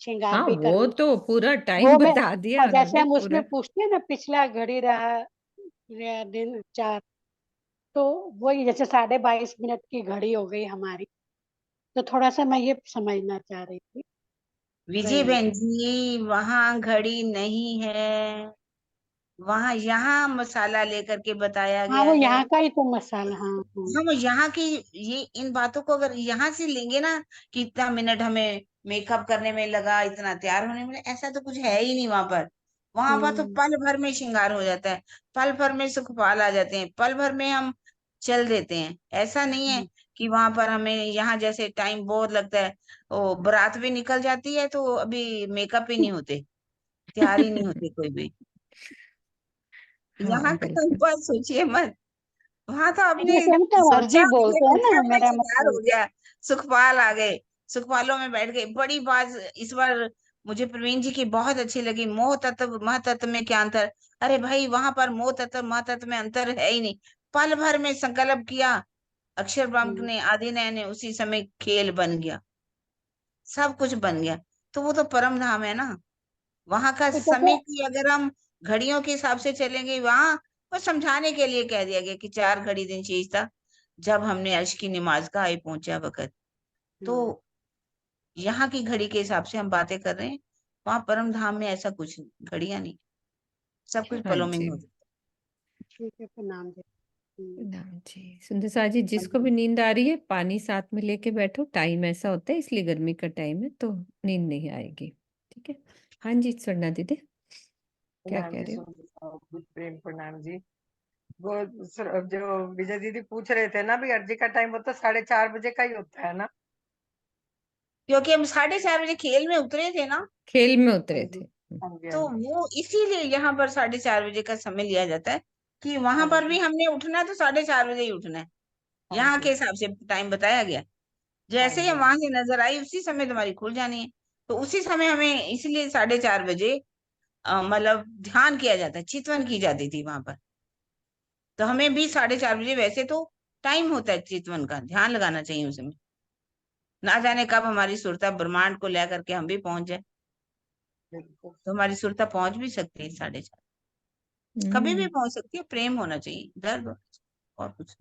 श्रृंगार हाँ, भी वो करेंगे। तो पूरा टाइम वो मैं, बता दिया और जैसे उन्होंने हम पूरा। उसमें पूछते हैं ना पिछला घड़ी रहा या दिन 4, तो वही जैसे 22.5 मिनट की घड़ी हो गई हमारी। तो थोड़ा सा मैं ये समझना चाह रही थी, विजय वही। बहन जी, वहां घड़ी नहीं है, वहां यहाँ मसाला लेकर के बताया हाँ गया वो है। यहाँ का ही तो मसाला, हाँ हाँ। हम यहाँ की, ये इन बातों को अगर यहाँ से लेंगे ना, कि इतना मिनट हमें मेकअप करने में लगा, इतना तैयार होने में, ऐसा तो कुछ है ही नहीं वहां पर। वहां पर तो हम्म, पल भर में श्रृंगार हो जाता है, पल भर में सुखपाल आ जाते हैं, पल भर में हम चल देते हैं। ऐसा नहीं है कि वहां पर हमें यहाँ जैसे टाइम बहुत लगता है, ओ बारात भी निकल जाती है तो अभी मेकअप ही नहीं होते, तैयार ही नहीं होते कोई भी। हाँ यहाँ का तो बिल्कुल। बात सोचिए मत, वहां तो आपने जैसे हम तो सोचा मर्जी कि बोलते हैं एक ना, मिनट में मेरा तैयार मतलब। हो गया, सुखपाल आ गए, सुखपालों में बैठ गए। बड़ी बात इस बार मुझे प्रवीण जी की बहुत अच्छी लगी, मोह तत्व मह तत्व में क्या अंतर। अरे भाई, वहां पर मोह तत्व मह तत्व में अंतर है ही नहीं। पल भर में संकल्प किया अक्षर ब्रह्म हम्म, ने, आदिनय ने, उसी समय खेल बन गया, सब कुछ बन गया। तो वो तो परम धाम है ना। वहां का तो समय जैसे, की अगर हम घड़ियों के हिसाब से चलेंगे, वहां वो समझाने के लिए कह दिया गया कि 4 घड़ी दिन शेष था, जब हमने अर्श की नमाज का आए पहुंचा वक्त। तो हम्म, यहाँ की घड़ी के हिसाब से हम बातें कर रहे हैं, वहां परम धाम में ऐसा कुछ नहीं, घड़ियां नहीं, सब कुछ हाँ पलों में ही जी, हो जाता ठीक है, प्रणाम जी। प्रणाम जी। सुंदर सा जी, जिसको भी नींद आ रही है पानी साथ में लेके बैठो, टाइम ऐसा होता है इसलिए, गर्मी का टाइम है तो नींद नहीं आएगी। ठीक है। हाँ जी स्वर्णा दीदी, क्या प्रणाम कह जी, रहे हो? बहुत प्रेम प्रणाम जी। वो जो विजय दीदी पूछ रहे थे ना, भी अर्जी का टाइम होता 4:30 बजे का ही होता है ना? क्योंकि हम 4:30 बजे खेल में उतरे थे ना, खेल में हाँ उतरे जी, थे। हाँ जी, हाँ तो जी, वो इसीलिए यहाँ पर 4:30 बजे का समय लिया जाता है कि वहां हाँ पर भी जी, हमने उठना है तो 4:30 बजे ही उठना है, हाँ यहाँ के जी, हिसाब से टाइम बताया गया। हाँ जैसे ही जी, हम वहां से नजर आई उसी समय तुम्हारी खुल जानी है, तो उसी समय हमें इसलिए 4:30 बजे मतलब ध्यान किया जाता है, चितवन की जाती थी वहां पर। तो हमें भी 4:30 बजे वैसे तो टाइम होता है चितवन का, ध्यान लगाना चाहिए उसमें, ना जाने कब हमारी सुरता ब्रह्मांड को लेकर के हम भी पहुंच जाए, बिल्कुल। तो हमारी सुरता पहुंच भी सकती है 4:30, कभी भी हम्म। पहुंच सकती है, प्रेम होना चाहिए, दर्द होना चाहिए, और कुछ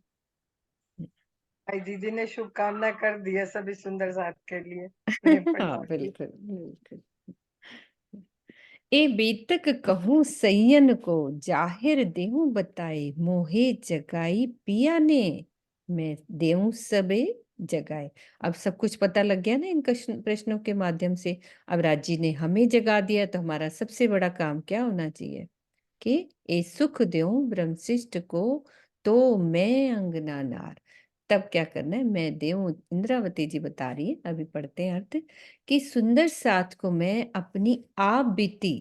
भाई दीदी ने शुभकामना कर दी है सभी सुंदर साथ के लिए, प्रेम हाँ प्रणाम जी। बिल्कुल बिल्कुल। ए बीतक कहूँ सैयन को, जाहिर देहूं बताए, मोहे जगाई पिया ने, मैं देऊं सबे जगाए। अब सब कुछ पता लग गया ना इन प्रश्नों के माध्यम से। अब राजी ने हमें जगा दिया, तो हमारा सबसे बड़ा काम क्या होना चाहिए कि ए सुख देऊं ब्रह्मशिष्ट को, तो मैं अंगना नार। तब क्या करना है, मैं देऊं, इंद्रावती जी बता रही है, अभी पढ़ते हैं अर्थ, कि सुंदर साथ को मैं अपनी आप बीती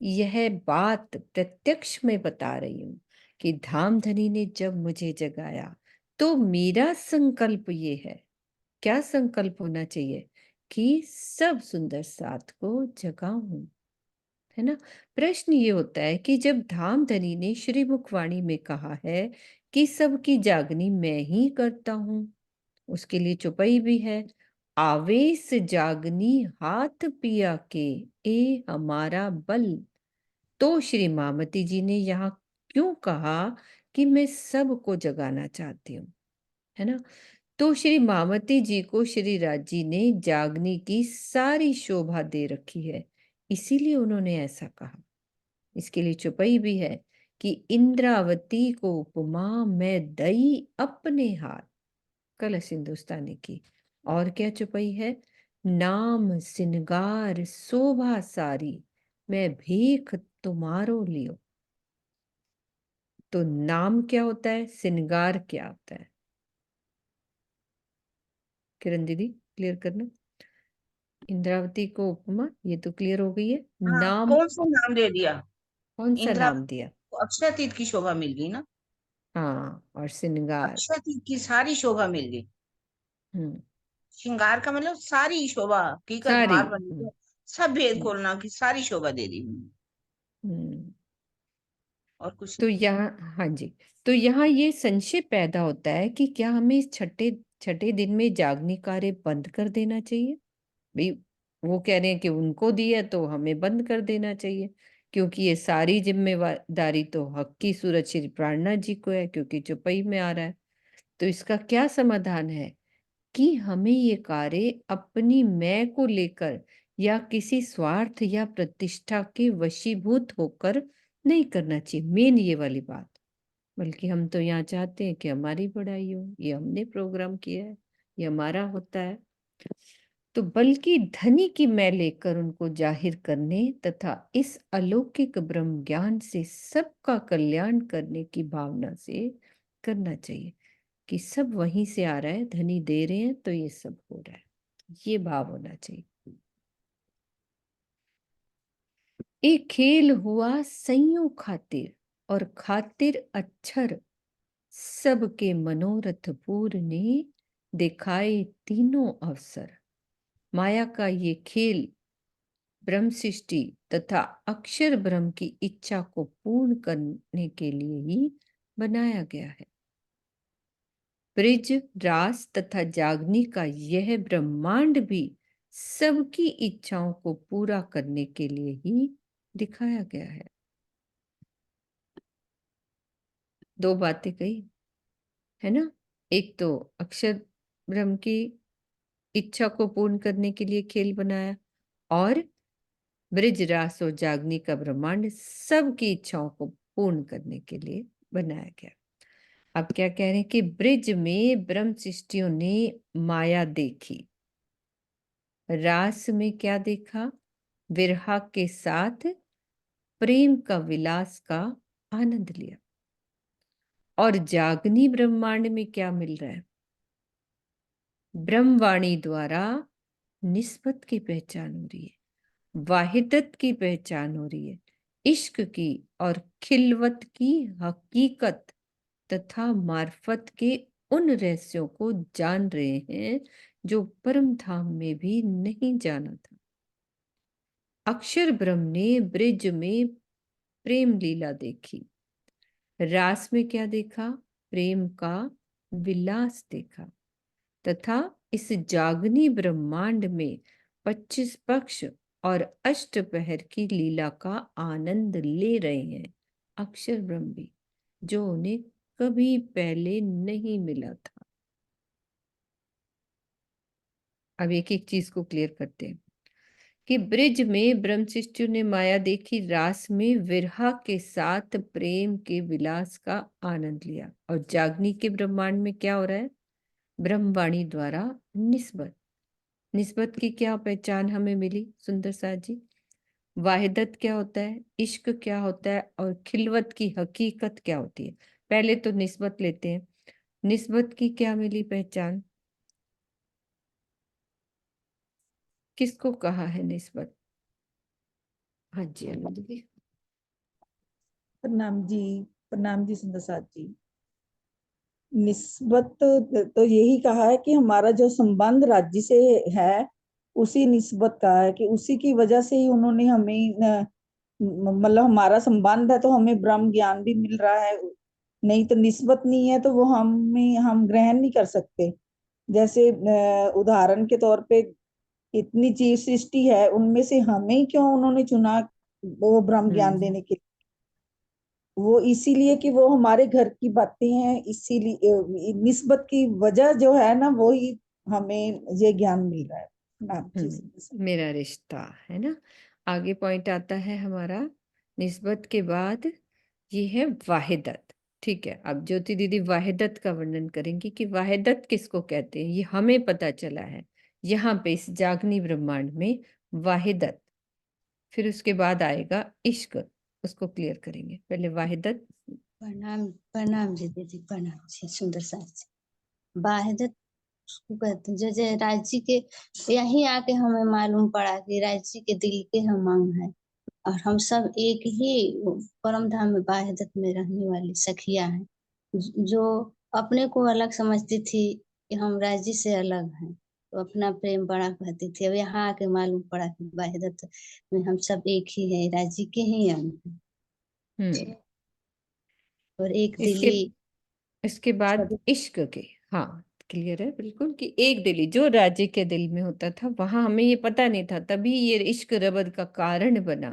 यह बात प्रत्यक्ष में बता रही हूं कि धामधनी ने जब मुझे जगाया, तो मेरा संकल्प ये है। क्या संकल्प होना चाहिए? कि सब सुंदर साथ को जगाऊं, है ना। प्रश्न ये होता है कि जब धामधनी ने श्री मुखवाणी में कहा है कि सबकी जागनी मैं ही करता हूं, उसके लिए चौपाई भी है। आवेश जागनी हाथ पिया के, ए हमारा बल। तो श्री मामती जी ने यहाँ क्यों कहा कि मैं सबको जगाना चाहती हूँ, है ना। तो श्री मामती जी को श्री राजी ने जागने की सारी शोभा दे रखी है, इसीलिए उन्होंने ऐसा कहा। इसके लिए चौपाई भी है कि इंद्रावती को उपमा मैं दई अपने हाथ, कलश हिंदुस्तानी की। और क्या चौपाई है? नाम सिनगार शोभा सारी, मैं भीख तुम्हारो लियो। तो नाम क्या होता है, सिनगार क्या होता है? किरण दीदी क्लियर करना। इंद्रावती को उपमा, ये तो क्लियर हो गई है। हाँ, नाम, कौन सा नाम दे दिया? कौन सा इंदिरा नाम दिया? को अक्षरातीत की शोभा मिल गई ना, हाँ, और सिनगार। अक्षरातीत की सारी शोभा मिल गई। हम्म। श्रृंगार का मतलब सारी शोभा, हकीकत सारी। मार बनी है, सब भेद हम्म। खोलना की सारी शोभा दे दी उन्होंने, हम्म। और कुछ तो नहीं। यहाँ, हाँ जी, तो यहाँ ये संशय पैदा होता है कि क्या हमें इस छठे छठे दिन में जागनी कार्य बंद कर देना चाहिए? भाई, वो कह रहे हैं कि उनको दिया तो हमें बंद कर देना चाहिए, क्योंकि ये सारी जिम्मेदारी तो हक की सूरत श्री प्राणनाथ जी को है, क्योंकि चौपाई में आ रहा है। तो इसका क्या समाधान है कि हमें ये कार्य अपनी मैं को लेकर या किसी स्वार्थ या प्रतिष्ठा के वशीभूत होकर नहीं करना चाहिए। मेन ये वाली बात, बल्कि हम तो यहाँ चाहते हैं कि हमारी बढ़ाई हो, ये हमने प्रोग्राम किया है, ये हमारा होता है। तो बल्कि धनी की मैं लेकर उनको जाहिर करने तथा इस अलौकिक ब्रह्म ज्ञान से सबका कल्याण करने की भावना से करना चाहिए, कि सब वहीं से आ रहा है, धनी दे रहे हैं तो ये सब हो रहा है, ये भाव होना चाहिए। एक खेल हुआ सइयों खातिर, और खातिर अक्षर सबके मनोरथ पूर्ण, दिखाए तीनों अवसर। माया का ये खेल ब्रह्म सृष्टि तथा अक्षर ब्रह्म की इच्छा को पूर्ण करने के लिए ही बनाया गया है। ब्रिज रास तथा जागनी का यह ब्रह्मांड भी सबकी इच्छाओं को पूरा करने के लिए ही दिखाया गया है। दो बातें कही, है ना। एक तो अक्षर ब्रह्म की इच्छा को पूर्ण करने के लिए खेल बनाया, और ब्रिज रास और जागनी का ब्रह्मांड सबकी इच्छाओं को पूर्ण करने के लिए बनाया गया। अब क्या कह रहे हैं कि ब्रिज में ब्रह्म सृष्टियों ने माया देखी, रास में क्या देखा, विरहा के साथ प्रेम का विलास का आनंद लिया, और जागनी ब्रह्मांड में क्या मिल रहा है, ब्रह्मवाणी द्वारा निस्बत की पहचान हो रही है, वाहिदत की पहचान हो रही है, इश्क की और खिलवत की हकीकत तथा मार्फत के उन रहस्यों को जान रहे हैं जो परम धाम में भी नहीं जाना था। अक्षर ब्रह्म ने ब्रिज में प्रेम लीला देखी, रास में क्या देखा, प्रेम का विलास देखा, तथा इस जागनी ब्रह्मांड में 25 पक्ष और अष्टपहर की लीला का आनंद ले रहे हैं अक्षर ब्रह्म भी, जो उन्हें कभी पहले नहीं मिला था। अब एक एक चीज को क्लियर करते हैं कि ब्रिज में ब्रह्मशिष्टु ने माया देखी, रास में विरहा के साथ प्रेम के विलास का आनंद लिया, और जागनी के ब्रह्मांड में क्या हो रहा है, ब्रह्मवाणी द्वारा निस्बत, निस्बत की क्या पहचान हमें मिली सुंदर सा जी, वाहिदत क्या होता है, इश्क क्या होता है, और खिलवत की हकीकत क्या होती है। पहले तो निस्बत लेते हैं, निस्बत की क्या मिली पहचान, किसको कहा है निस्बत? हाँ जी आनंद जी। प्रणाम जी सुंदर साथ जी। निस्बत तो यही कहा है कि हमारा जो संबंध राज्य से है उसी निस्बत का है, कि उसी की वजह से ही उन्होंने हमें मतलब हमारा संबंध है तो हमें ब्रह्म ज्ञान भी मिल रहा है, नहीं तो निस्बत नहीं है तो वो हम ग्रहण नहीं कर सकते। जैसे उदाहरण के तौर पे इतनी जीव सृष्टि है, उनमें से हमें क्यों उन्होंने चुना वो ब्रह्म ज्ञान देने के लिए, वो इसीलिए कि वो हमारे घर की बातें हैं, इसीलिए निस्बत की वजह जो है ना वो ही हमें ये ज्ञान मिल रहा है। नाम चीज मेरा रिश्ता है ना। आगे पॉइंट आता है हमारा निस्बत के बाद, ये है वाहिदत। ठीक है, अब ज्योति दीदी वाहिदत का वर्णन करेंगी कि वाहिदत किसको कहते हैं, ये हमें पता चला है यहाँ पे इस जागनी ब्रह्मांड में वाहिदत, फिर उसके बाद आएगा इश्क, उसको क्लियर करेंगे। पहले वाहिदत। प्रणाम प्रणाम जी दीदी, प्रणाम जी सुंदर साथ। वाहिदत उसको कहते हैं जैसे राज्य के, यहीं आके हमें मालूम पड़ा कि राज्य के दिल के हम अंग हैं, और हम सब एक ही परम धाम में वाहिदत में रहने वाली सखिया हैं, जो अपने को अलग समझती थी कि हम राज्य से अलग हैं, तो अपना प्रेम बड़ा कहती थी। अब यहाँ आके मालूम पड़ा कि वाहिदत में हम सब एक ही हैं, राज्य के ही अंग हैं, और एक इसके दिली इसके बाद इश्क के, हाँ क्लियर है बिल्कुल कि एक दिली जो राज्य के दिल में होता था, वहां हमें ये पता नहीं था, तभी ये इश्क रबद का कारण बना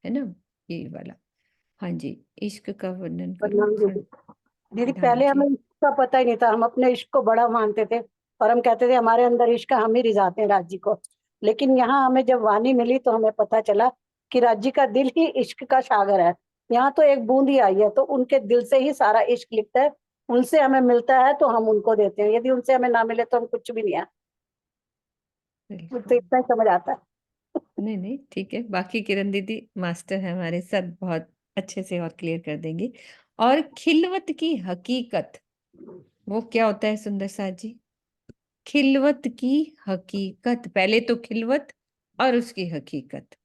है ना, ये वाला। हाँ जी, इश्क का वर्णन करो। प्रणाम दीदी। दीदी हाँ पहले जी। हमें इसका पता ही नहीं था, हम अपने इश्क को बड़ा मानते थे और हम कहते थे हमारे अंदर इश्क है, हम ही रिझाते हैं राज्य को। लेकिन यहाँ हमें जब वाणी मिली तो हमें पता चला कि राज्य का दिल ही इश्क का सागर है। यहाँ तो एक बूंद ही आई है, तो उनके दिल से ही सारा इश्क लिखता है, उनसे हमें मिलता है तो हम उनको देते हैं, यदि उनसे हमें ना मिले तो हम कुछ भी नहीं है। तो इतना ही समझ आता है। नहीं नहीं ठीक है, बाकी किरण दीदी मास्टर है हमारे साथ, बहुत अच्छे से और क्लियर कर देंगे। और खिलवत की हकीकत, वो क्या होता है सुंदर साथ जी? खिलवत की हकीकत, पहले तो खिलवत और उसकी हकीकत।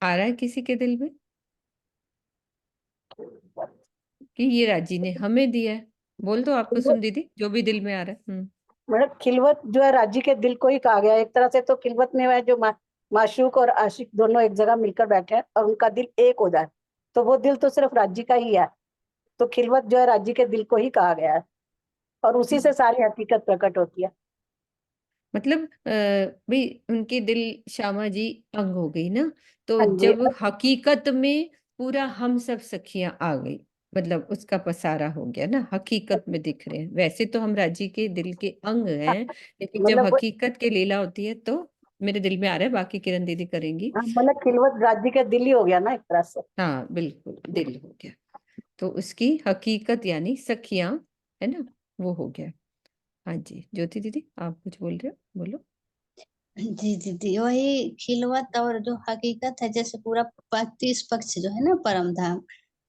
आ रहा है किसी के दिल में कि ये राजी ने हमें दिया है? बोल दो आपको सुन दीदी, जो भी दिल में आ रहा है। मतलब खिलवत जो है राज्य के दिल को ही कहा गया है। एक तरह से तो खिलवत में है जो माशूक और आशिक दोनों एक जगह मिलकर बैठे हैं और उनका दिल एक हो जाए, तो वो दिल तो सिर्फ राज्य का ही है। तो खिलवत जो है राज्य के दिल को ही कहा गया है, और उसी से सारी हकीकत प्रकट होती है। मतलब भाई उनके दिल श्यामा जी अंग हो गई ना, तो हाँ जी। जब हकीकत में पूरा हम सब सखियां आ गई, मतलब उसका पसारा हो गया ना, हकीकत में दिख रहे हैं। वैसे तो हम राज्य के दिल के अंग हैं, लेकिन जब मतलब हकीकत की लीला होती है तो मेरे दिल में आ रहा है, बाकी किरण दीदी करेंगी। मतलब खिलवत राज्य का दिल ही हो गया ना एक तरह से। हाँ बिल्कुल, दिल हो गया, तो उसकी हकीकत यानी सखियां, है ना, वो हो गया। हाँ जी ज्योति दीदी आप कुछ बोल रहे हो, बोलो। जी दीदी, वही खिलवत और जो हकीकत है, जैसे पूरा 35 पक्ष जो है ना परम धाम,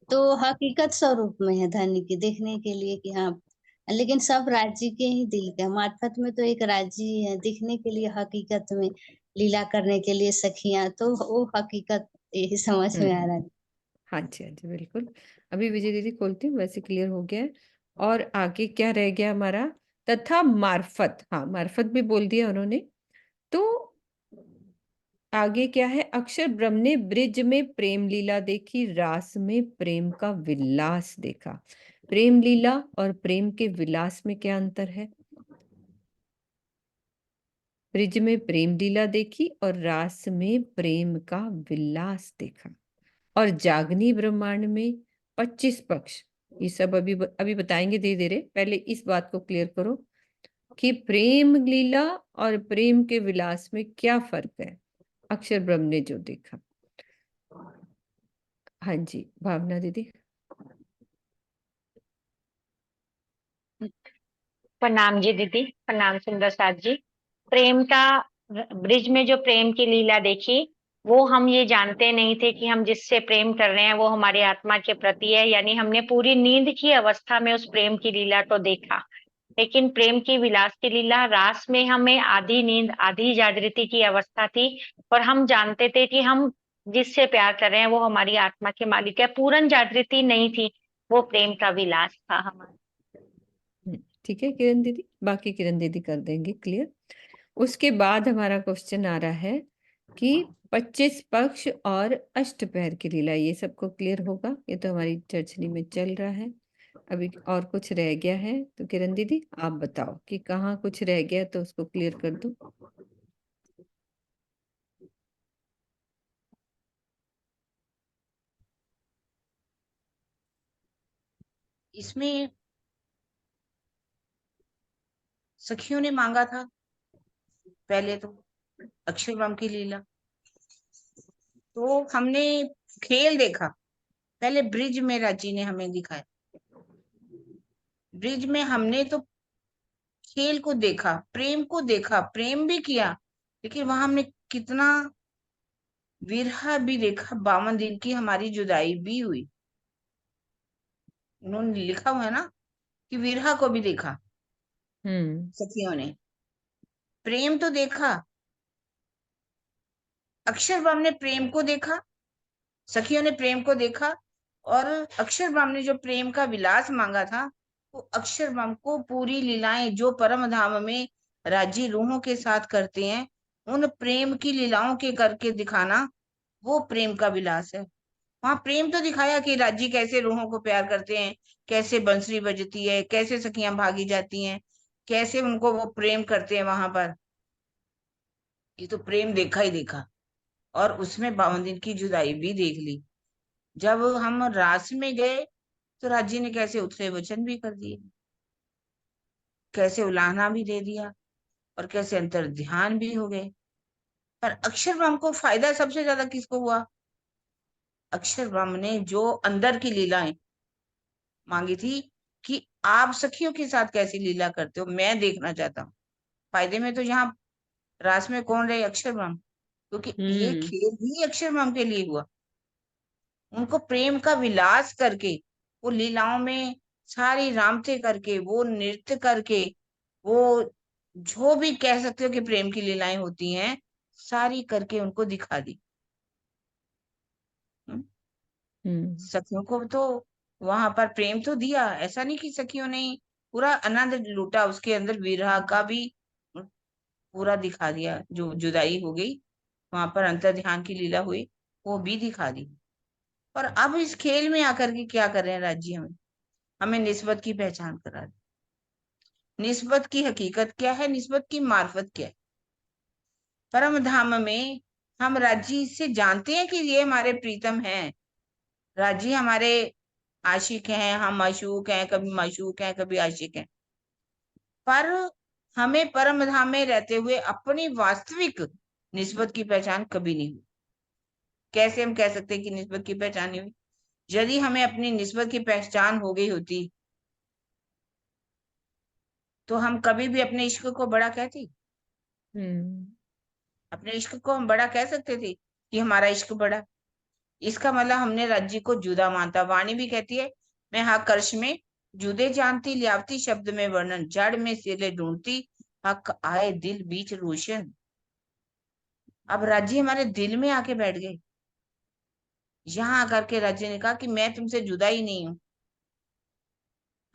तो हकीकत स्वरूप में है धनी की, देखने के लिए कि हाँ, लेकिन सब राज्य के ही दिल के मार्फत में तो एक राज्य ही है, दिखने के लिए हकीकत में, लीला करने के लिए सखियां, तो वो हकीकत यही समझ में आ रहा है। हाँ जी हाँ जी बिल्कुल। अभी विजय दीदी खोलती हूँ, वैसे क्लियर हो गया है। और आगे क्या रह गया हमारा, तथा मार्फत, हाँ मार्फत भी बोल दिया उन्होंने। तो आगे क्या है, अक्षर ब्रह्म ने ब्रिज में प्रेम लीला देखी, रास में प्रेम का विलास देखा। प्रेम लीला और प्रेम के विलास में क्या अंतर है? ब्रिज में प्रेम लीला देखी और रास में प्रेम का विलास देखा। और जागनी ब्रह्मांड में 25 पक्ष, ये सब अभी अभी बताएंगे धीरे धीरे, पहले इस बात को क्लियर करो कि प्रेम लीला और प्रेम के विलास में क्या फर्क है, अक्षर ब्रह्म ने जो देखा। हाँ जी भावना दीदी। प्रणाम जी दीदी, प्रणाम सुंदर साथ जी। प्रेम का ब्रिज में जो प्रेम की लीला देखी, वो हम ये जानते नहीं थे कि हम जिससे प्रेम कर रहे हैं वो हमारी आत्मा के प्रति है, यानी हमने पूरी नींद की अवस्था में उस प्रेम की लीला को देखा। लेकिन प्रेम की विलास की लीला रास में हमें आधी नींद आधी जागृति की अवस्था थी, और हम जानते थे कि हम जिससे प्यार कर रहे हैं वो हमारी आत्मा के मालिक है। पूर्ण जागृति नहीं थी, वो प्रेम का विलास था हमारा। ठीक है किरण दीदी, बाकी किरण दीदी कर देंगे क्लियर। उसके बाद हमारा क्वेश्चन आ रहा है कि 25 पक्ष और अष्टपहर की लीला, ये सबको क्लियर होगा, ये तो हमारी चर्चनी में चल रहा है। अभी और कुछ रह गया है तो किरण दीदी आप बताओ कि कहाँ कुछ रह गया तो उसको क्लियर कर दो। इसमें सखियों ने मांगा था पहले तो अक्षरधाम की लीला, तो हमने खेल देखा। पहले ब्रिज में राजी ने हमें दिखाया, ब्रिज में हमने तो खेल को देखा, प्रेम को देखा, प्रेम भी किया, लेकिन वहां हमने कितना विरह भी देखा। 52 दिन की हमारी जुदाई भी हुई। उन्होंने लिखा हुआ है ना कि विरह को भी देखा सखियों ने। प्रेम तो देखा, अक्षरधाम ने प्रेम को देखा, सखियों ने प्रेम को देखा, और अक्षरधाम ने जो प्रेम का विलास मांगा था, वो अक्षरधाम को पूरी लीलाएं जो परम धाम में राजी रूहों के साथ करते हैं, उन प्रेम की लीलाओं के करके दिखाना, वो प्रेम का विलास है। वहां प्रेम तो दिखाया कि राजी कैसे रूहों को प्यार करते हैं, कैसे बंसरी बजती है, कैसे सखियां भागी जाती हैं, कैसे उनको वो प्रेम करते हैं वहां पर। ये तो प्रेम देखा ही देखा। और उसमें 52 दिन की जुदाई भी देख ली। जब हम रास में गए तो राजी ने कैसे उथले वचन भी कर दिए, कैसे उलाहना भी दे दिया, और कैसे अंतर ध्यान भी हो गए। पर अक्षरब्रह्म को फायदा सबसे ज्यादा किसको हुआ? अक्षरब्रह्म ने जो अंदर की लीलाएं मांगी थी कि आप सखियों के साथ कैसी लीला करते हो, मैं देखना चाहता हूँ। फायदे में तो यहाँ रास में कौन रहे? अक्षरब्रह्म, क्योंकि ये खेल ही अक्षरब्रह्म के लिए हुआ। उनको प्रेम का विलास करके, वो लीलाओं में सारी रामते करके, वो नृत्य करके, वो जो भी कह सकते हो कि प्रेम की लीलाएं होती हैं, सारी करके उनको दिखा दी। सखियों को तो वहां पर प्रेम तो दिया, ऐसा नहीं कि सखियों ने पूरा आनंद लूटा, उसके अंदर विरह का भी पूरा दिखा दिया। जो जुदाई हो गई, वहां पर अंतर ध्यान की लीला हुई, वो भी दिखा दी। पर अब इस खेल में आकर के क्या कर रहे हैं राज्य? हमें निस्बत की पहचान करा दी। निस्बत की हकीकत क्या है, निस्बत की मार्फत क्या है? परम धाम में हम राजी से जानते हैं कि ये हमारे प्रीतम हैं, राजी हमारे आशिक हैं, हम अशूक हैं, कभी माशूक हैं, कभी आशिक हैं। पर हमें परम धाम में रहते हुए अपनी वास्तविक निस्बत की पहचान कभी नहीं हुई। कैसे हम कह सकते हैं कि निस्बत की पहचान नहीं हुई? यदि हमें अपनी निस्बत की पहचान हो गई होती तो हम कभी भी अपने इश्क को बड़ा कहती? अपने इश्क को हम बड़ा कह सकते थे कि हमारा इश्क बड़ा? इसका मतलब हमने राज्य को जुदा मानता। वाणी भी कहती है, मैं कर्ष में जुदे जानती, लियावती शब्द में वर्णन, जड़ में सिले ढूंढती, हक आए दिल बीच रोशन। अब राज्य हमारे दिल में आके बैठ गए। यहाँ आकर के राज्य ने कहा कि मैं तुमसे जुदा ही नहीं हूं।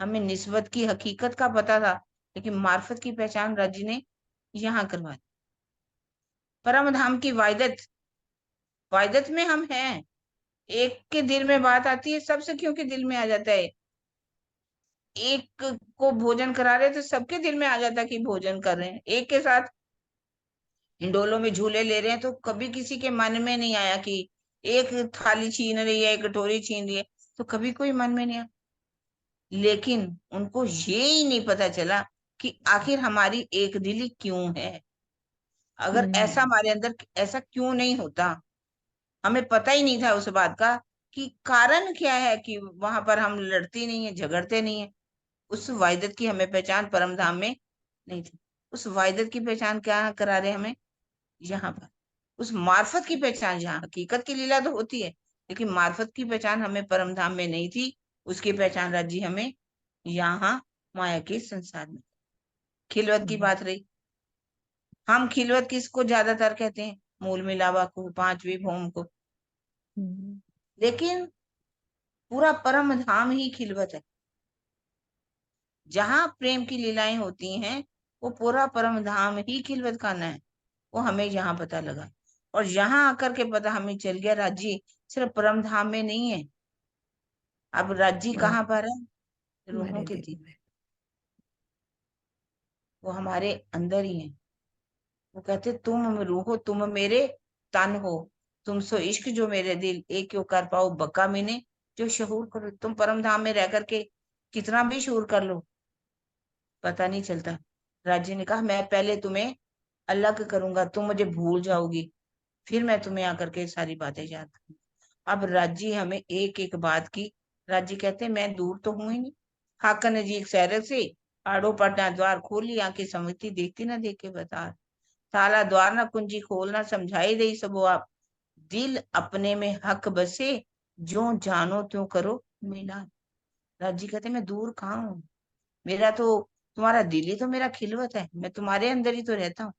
हमें निस्बत की हकीकत का पता था, लेकिन मार्फत की पहचान राज्य ने यहाँ करवा दी। परम धाम की वायदत में हम हैं। एक के दिल में बात आती है, सबसे क्योंकि दिल में आ जाता है। एक को भोजन करा रहे तो सबके दिल में आ जाता है कि भोजन कर रहे हैं। एक के साथ हिंडोलों में झूले ले रहे हैं तो कभी किसी के मन में नहीं आया कि एक थाली छीन रही है, एक कटोरी छीन रही है, तो कभी कोई मन में नहीं आया। लेकिन उनको ये ही नहीं पता चला कि आखिर हमारी एक दिली क्यों है। अगर ऐसा हमारे अंदर ऐसा क्यों नहीं होता, हमें पता ही नहीं था उस बात का कि कारण क्या है कि वहां पर हम लड़ते नहीं है, झगड़ते नहीं है। उस वायदत की हमें पहचान परम धाम में नहीं थी। उस वायदत की पहचान क्या करा रहे हमें यहाँ पर? उस मार्फत की पहचान, जहाँ हकीकत की लीला तो होती है, लेकिन मार्फत की पहचान हमें परम धाम में नहीं थी। उसकी पहचान राज्य हमें यहाँ माया के संसार में। खिलवत की बात रही, हम खिलवत किसको ज्यादातर कहते हैं? मूल मिलावा को, पांचवी भौम को। लेकिन पूरा परम धाम ही खिलवत है। जहां प्रेम की लीलाएं होती हैं वो पूरा परम धाम ही खिलवत खाना है। वो हमें यहाँ पता लगा, और यहाँ आकर के पता हमें चल गया राज्य सिर्फ परम धाम में नहीं है। अब राज्य कहाँ पर है? रूहों के दिल में। वो हमारे अंदर ही है। वो कहते तुम रूह हो, तुम मेरे तन हो, तुम सो इश्क जो मेरे दिल, एक क्यों कर पाओ बक्का मैंने जो शहूर करो। तुम परम धाम में रह करके कितना भी शहूर कर लो, पता नहीं चलता। राज्य ने कहा मैं पहले तुम्हें अलग करूंगा, तुम मुझे भूल जाओगी, फिर मैं तुम्हें आकर के सारी बातें याद करूंगा। अब राज्य हमें एक एक बात की, राज्य कहते मैं दूर तो हूं ही नहीं। हाका नजीक सैर से आड़ो पटना द्वार खोली, आंखें समझती देखती ना देखे बता, ताला द्वार ना कुंजी खोलना, समझाई दई सबो आप, दिल अपने में हक बसे, जो जानो त्यों करो मिलान। राज्य कहते मैं दूर कहाँ हूँ, मेरा तो तुम्हारा दिल ही तो मेरा खिलवत है, मैं तुम्हारे अंदर ही तो रहता हूँ,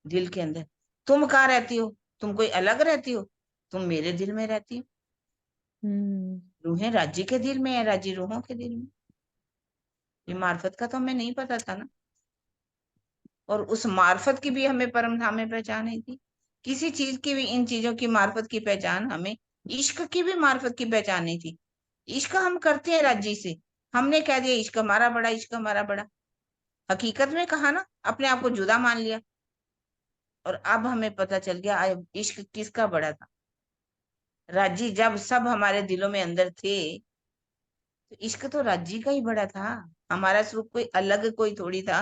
दिल के अंदर। तुम कहाँ रहती हो? तुम कोई अलग रहती हो? तुम मेरे दिल में रहती हो। रूहें राज्य के दिल में है, राज्य रूहों के दिल में। ये मार्फत का तो हमें नहीं पता था ना। और उस मार्फत की भी हमें परम धाम में पहचान नहीं थी। किसी चीज की भी, इन चीजों की मार्फत की पहचान हमें, इश्क की भी मार्फत की पहचान नहीं थी। इश्क हम करते हैं राज्य से, हमने कह दिया इश्क हमारा बड़ा, इश्क हमारा बड़ा। हकीकत में कहा ना, अपने आप को जुदा मान लिया। और अब हमें पता चल गया इश्क किसका बड़ा था। राज्य जब सब हमारे दिलों में अंदर थे तो इश्क तो राज्य का ही बड़ा था। हमारा स्वरूप कोई अलग कोई थोड़ी था।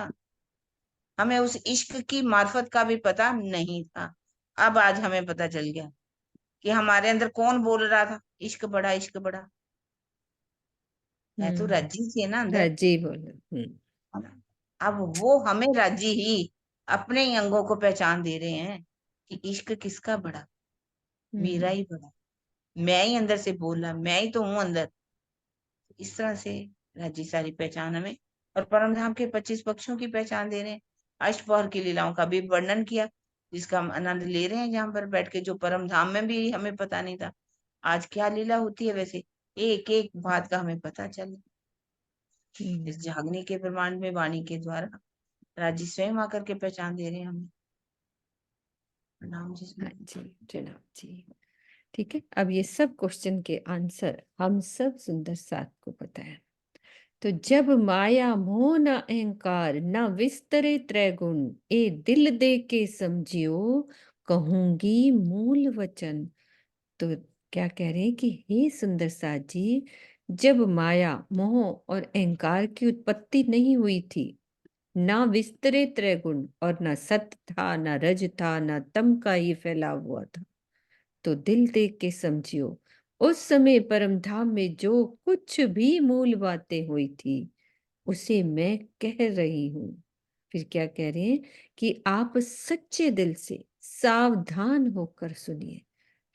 हमें उस इश्क की मार्फत का भी पता नहीं था। अब आज हमें पता चल गया कि हमारे अंदर कौन बोल रहा था इश्क बड़ा, इश्क बड़ा। है तो राज्य थी ना अंदर। राज्य बोले। अब वो हमें राज्य ही अपने ही अंगों को पहचान दे रहे हैं कि इश्क किसका बड़ा, मेरा ही बड़ा, मैं ही अंदर से बोल रहा, मैं ही तो हूं अंदर। इस तरह से राज्य सारी पहचान हमें, और परम धाम के 25 पक्षों की पहचान दे रहे हैं। अष्टपहर की लीलाओं का भी वर्णन किया, जिसका हम आनंद ले रहे हैं जहां पर बैठ के, जो परम धाम में भी हमें पता नहीं था आज क्या लीला होती है। वैसे एक एक बात का हमें पता चल, इस जागने के प्रमाण में वाणी के द्वारा राज्य स्वयं आकर के पहचान दे रहे हैं हमें। प्रणाम जी। हाँ जी जनाब जी। ठीक है, अब ये सब क्वेश्चन के आंसर हम सब सुंदर साथ को पता है। तो जब माया मोह न अहंकार न विस्तरे त्रैगुण, ए दिल दे के समझियो कहूंगी मूल वचन। तो क्या कह रहे हैं कि हे सुंदर साथ जी, जब माया, मोह और अहंकार की उत्पत्ति नहीं हुई थी, ना विस्तरे त्रैगुण और ना सत्य था, ना रज था, ना तम का ये फैला हुआ था, तो दिल देख के समझियो उस समय परम धाम में जो कुछ भी मूल बातें हुई थी उसे मैं कह रही हूं। फिर क्या कह रहे हैं कि आप सच्चे दिल से सावधान होकर सुनिए,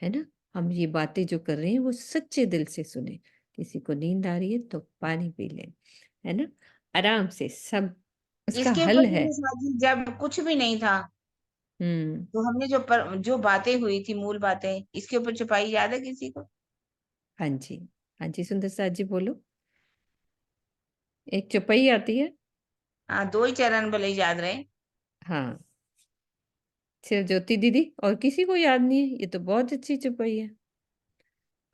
है ना। हम ये बातें जो कर रहे हैं वो सच्चे दिल से सुने। किसी को नींद आ रही है तो पानी पी लें, है ना, आराम से, सब उसका इसके ऊपर हल है। भी साथी जब कुछ भी नहीं था, हम्म। तो हमने जो बातें हुई थी, मूल बातें, इसके ऊपर छुपाई याद है किसी को? हाँ जी, हाँ जी, सुंदर साथ जी बोलो। एक चौपाई आती है। हाँ, 2 ही चरण भले ही याद रहे। हाँ, सिर्फ ज्योति दीदी, और किसी को याद नहीं है? ये तो बहुत अच्छी चौपाई है।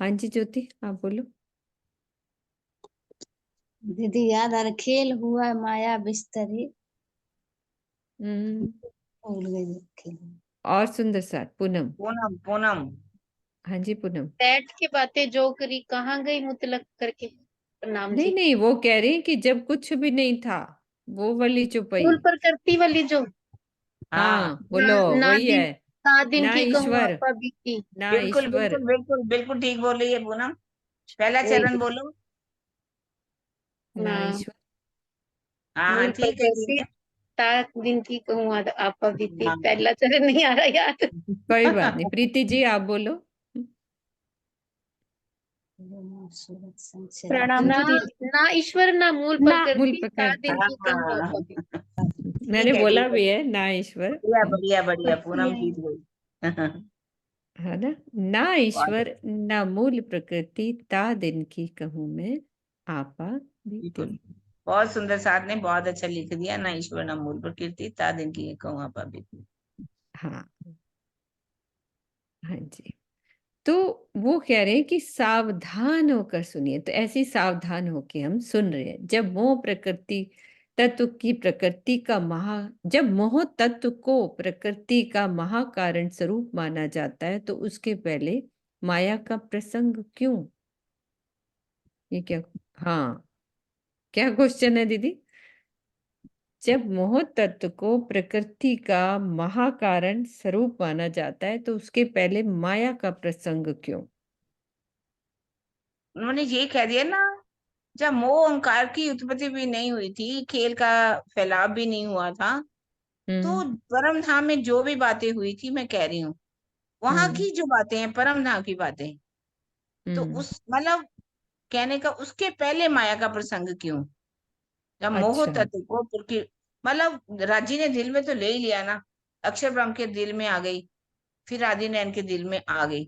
हाँ जी ज्योति, आप बोलो। दीदी याद आ रहा, खेल हुआ माया बिस्तरी, हम्म। भूल गई खेल। और सुंदर साथ पूनम। पूनम, पूनम। हाँ जी पूनम। बैठ के बातें जो करी कहाँ गई मुतलक करके। प्रणाम नहीं जी। नहीं, वो कह रही है कि जब कुछ भी नहीं था, वो वाली चौपाई। मूल प्रकृति वाली जो हाँ, हाँ बोलो, ना वही दिन, है। ना दिन ना की कहूँ ईश्वर, आपा बीती। ना बिल्कुल ईश्वर, बिल्कुल बिल्कुल बिल्कुल ठीक बोल रही है पूनम। पहला वही चरण बोलो। ना ना ईश्वर। हाँ हाँ, मूल ठीक कह रही प्रकृति है। ता दिन की कहूँ आपा बीती। हाँ। पहला चरण नहीं आ रहा याद। कोई बात नहीं, प्रीति जी आप बोलो। प्रणाम ना जी दीदी। ना ईश्वर ना मूल ना मूल प्रकृति ता दिन प्रकृति, की कहूँ हाँ, आपा बीती। मैंने ठीक है बोला ठीक है। भी है ना ईश्वर, बढ़िया है बढ़िया बढ़िया, पूनम यही। जीत गई। है ना। ना बहुत ईश्वर ना मूल प्रकृति ता दिन की कहूँ मैं आपा बीती। बिल्कुल, बहुत सुंदर, साथ ने बहुत अच्छा लिख दिया। ना ईश्वर ना मूल प्रकृति ता दिन की कहूँ आप अभी। हाँ, हाँ जी। तो वो कह रहे हैं कि सावधान होकर सुनिए, तो ऐसे ही सावधान होके हम सुन रहे हैं। जब मोह प्रकृति तत्व की प्रकृति का जब मोह तत्व को प्रकृति का महाकारण स्वरूप माना जाता है तो उसके पहले माया का प्रसंग क्यों? ये क्या, हाँ, क्या क्वेश्चन है दीदी? जब मोह तत्व को प्रकृति का महाकारण स्वरूप माना जाता है तो उसके पहले माया का प्रसंग क्यों? उन्होंने ये कह दिया ना, जब मोह अहंकार की उत्पत्ति भी नहीं हुई थी, खेल का फैलाव भी नहीं हुआ था, तो हम्म। परम धाम में जो भी बातें हुई थी, मैं कह रही हूँ वहां हम्म। की जो बातें हैं, परम धाम की बातें, तो हम्म। उस मतलब कहने का उसके पहले माया का प्रसंग क्यों? जब मोह अच्छा। तत्व को मतलब राजी ने दिल में तो ले ही लिया ना, अक्षर ब्रह्म के दिल में आ गई, फिर आदि नयन के दिल में आ गई,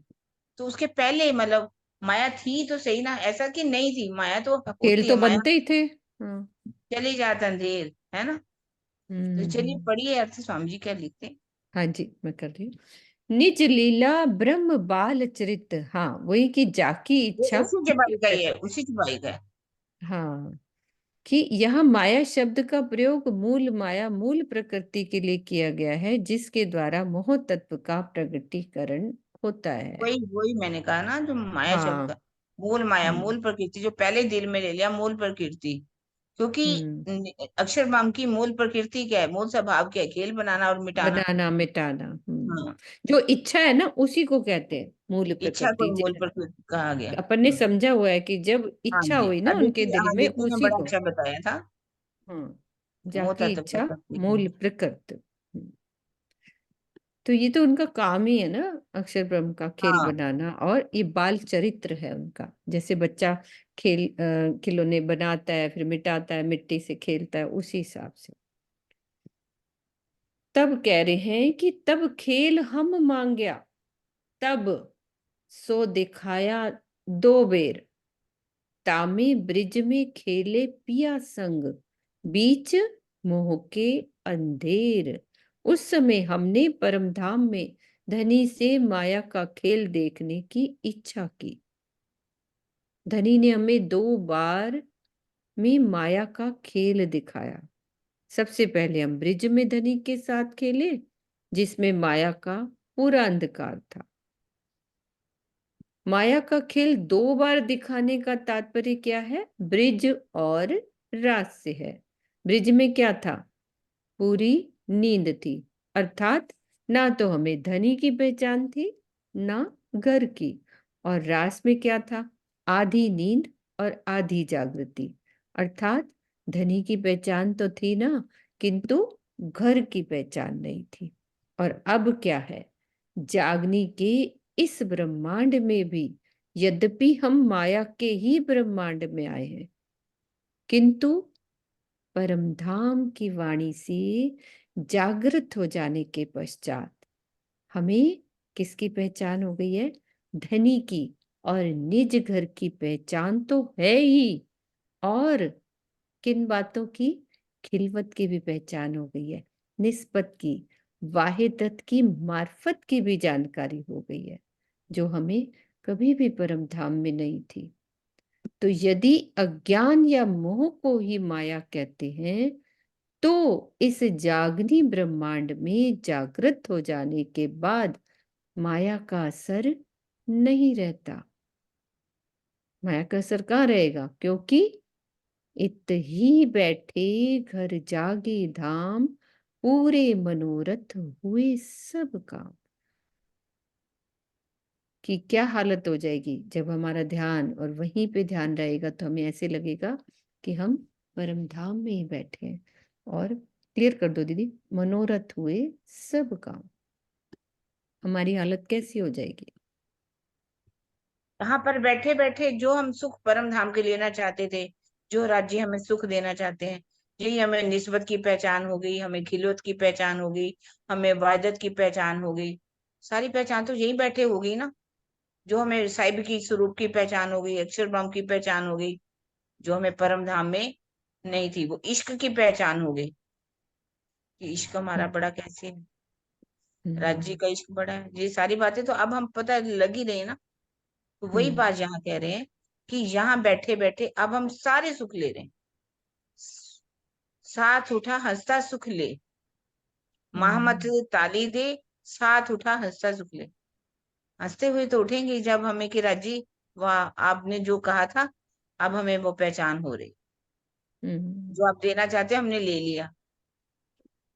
तो उसके पहले मतलब माया थी तो सही ना, ऐसा कि नहीं थी, माया तो खेल होती है, तो माया बनते ही थे। हाँ। चली जाता अंधेर, है ना। तो चलिए हम्म। पढ़िए अर्थ स्वामी जी क्या लिखते हैं। हाँ जी, मैं कर रही हूँ। निज लीला ब्रह्म बाल चरित, हाँ वही की जाकी वो इच्छा उसी की चबाई का ही है, उसी चबाई का है। हाँ, कि यह माया शब्द का प्रयोग मूल माया, मूल प्रकृति के लिए किया गया है जिसके द्वारा मोह तत्व का प्रगटीकरण होता है। वही वही मैंने कहा ना, जो माया शब्द हाँ। का मूल माया, हम्म। मूल प्रकृति, जो पहले दिल में ले लिया मूल प्रकृति, क्योंकि हम्म। अक्षर माम की मूल प्रकृति क्या है, मूल स्वभाव क्या है, खेल बनाना और मिटाना। बनाना मिटाना। हाँ, जो इच्छा है ना उसी को कहते हैं मूल इच्छा प्रकृति। को मूल प्रकृति कहा गया। अपन ने समझा हुआ है कि जब हाँ इच्छा जी, हुई ना उनके अदिति, दिल हाँ में, अदिति ने उसी बड़ा को। अच्छा बताया था। हाँ, मोह जाकी तत्व इच्छा प्रकृति का। मूल प्रकृति। तो ये तो उनका काम ही है ना, अक्षर ब्रह्म का खेल हाँ, बनाना, और ये बाल चरित्र है उनका। जैसे बच्चा खिलौने बनाता है फिर मिटाता है, मिट्टी से खेलता है, उसी हिसाब से। तब कह रहे हैं कि तब खेल हम मांग्या, तब सो दिखाया दो बेर, तामे ब्रिज में खेले पिया संग, बीच मोह के अंधेर। उस समय हमने परमधाम में धनी से माया का खेल देखने की इच्छा की। धनी ने हमें 2 बार में माया का खेल दिखाया। सबसे पहले हम ब्रिज में धनी के साथ खेले जिसमें माया का पूरा अंधकार था। माया का खेल 2 बार दिखाने का तात्पर्य क्या है? ब्रिज और रास से है। ब्रिज में क्या था? पूरी नींद थी, अर्थात ना तो हमें धनी की पहचान थी ना घर की। और रास में क्या था? आधी नींद और आधी जागृति, अर्थात धनी की पहचान तो थी ना, किंतु घर की पहचान नहीं थी। और अब क्या है? जागनी के इस ब्रह्मांड में भी, यद्यपि हम माया के ही ब्रह्मांड में आए हैं, किंतु परमधाम की वाणी से जागृत हो जाने के पश्चात हमें किसकी पहचान हो गई है? धनी की। और निज घर की पहचान तो है ही, और किन बातों की? खिलवत की भी पहचान हो गई है, निस्बत की, वाहिदत की, मार्फत की भी जानकारी हो गई है, जो हमें कभी भी परम धाम में नहीं थी। तो यदि अज्ञान या मोह को ही माया कहते हैं, तो इस जागनी ब्रह्मांड में जागृत हो जाने के बाद माया का असर नहीं रहता। माया का असर कहाँ रहेगा? क्योंकि इत ही बैठे घर जागे धाम, पूरे मनोरथ हुए सब काम। कि क्या हालत हो जाएगी जब हमारा ध्यान और वहीं पे ध्यान रहेगा, तो हमें ऐसे लगेगा कि हम परम धाम में ही बैठे हैं। और क्लियर कर दो दीदी, मनोरथ हुए सब काम, हमारी हालत कैसी हो जाएगी? यहाँ पर बैठे बैठे जो हम सुख परम धाम के लेना चाहते थे, जो राज्य हमें सुख देना चाहते हैं, यही हमें निस्बत की पहचान हो गई, हमें खिलवत की पहचान हो गई, हमें वायदत की पहचान हो गई। सारी पहचान तो यही बैठे हो गई ना। जो हमें साहिब की स्वरूप की पहचान हो गई, अक्षर ब्रह्म की पहचान हो गई, जो हमें परम धाम में नहीं थी, वो इश्क की पहचान हो गई कि इश्क हमारा बड़ा कैसे है, राज्य का इश्क बड़ा है। ये सारी बातें तो अब हम पता लग ही रही है ना। तो वही बात यहाँ कह रहे हैं कि यहाँ बैठे बैठे अब हम सारे सुख ले रहे हैं। साथ उठा हंसता सुख ले, महमत ताली दे, साथ उठा हंसता सुख ले। हंसते हुए तो उठेंगे जब हमें कि राजी, वाह आपने जो कहा था अब हमें वो पहचान हो रही, जो आप देना चाहते हैं हमने ले लिया।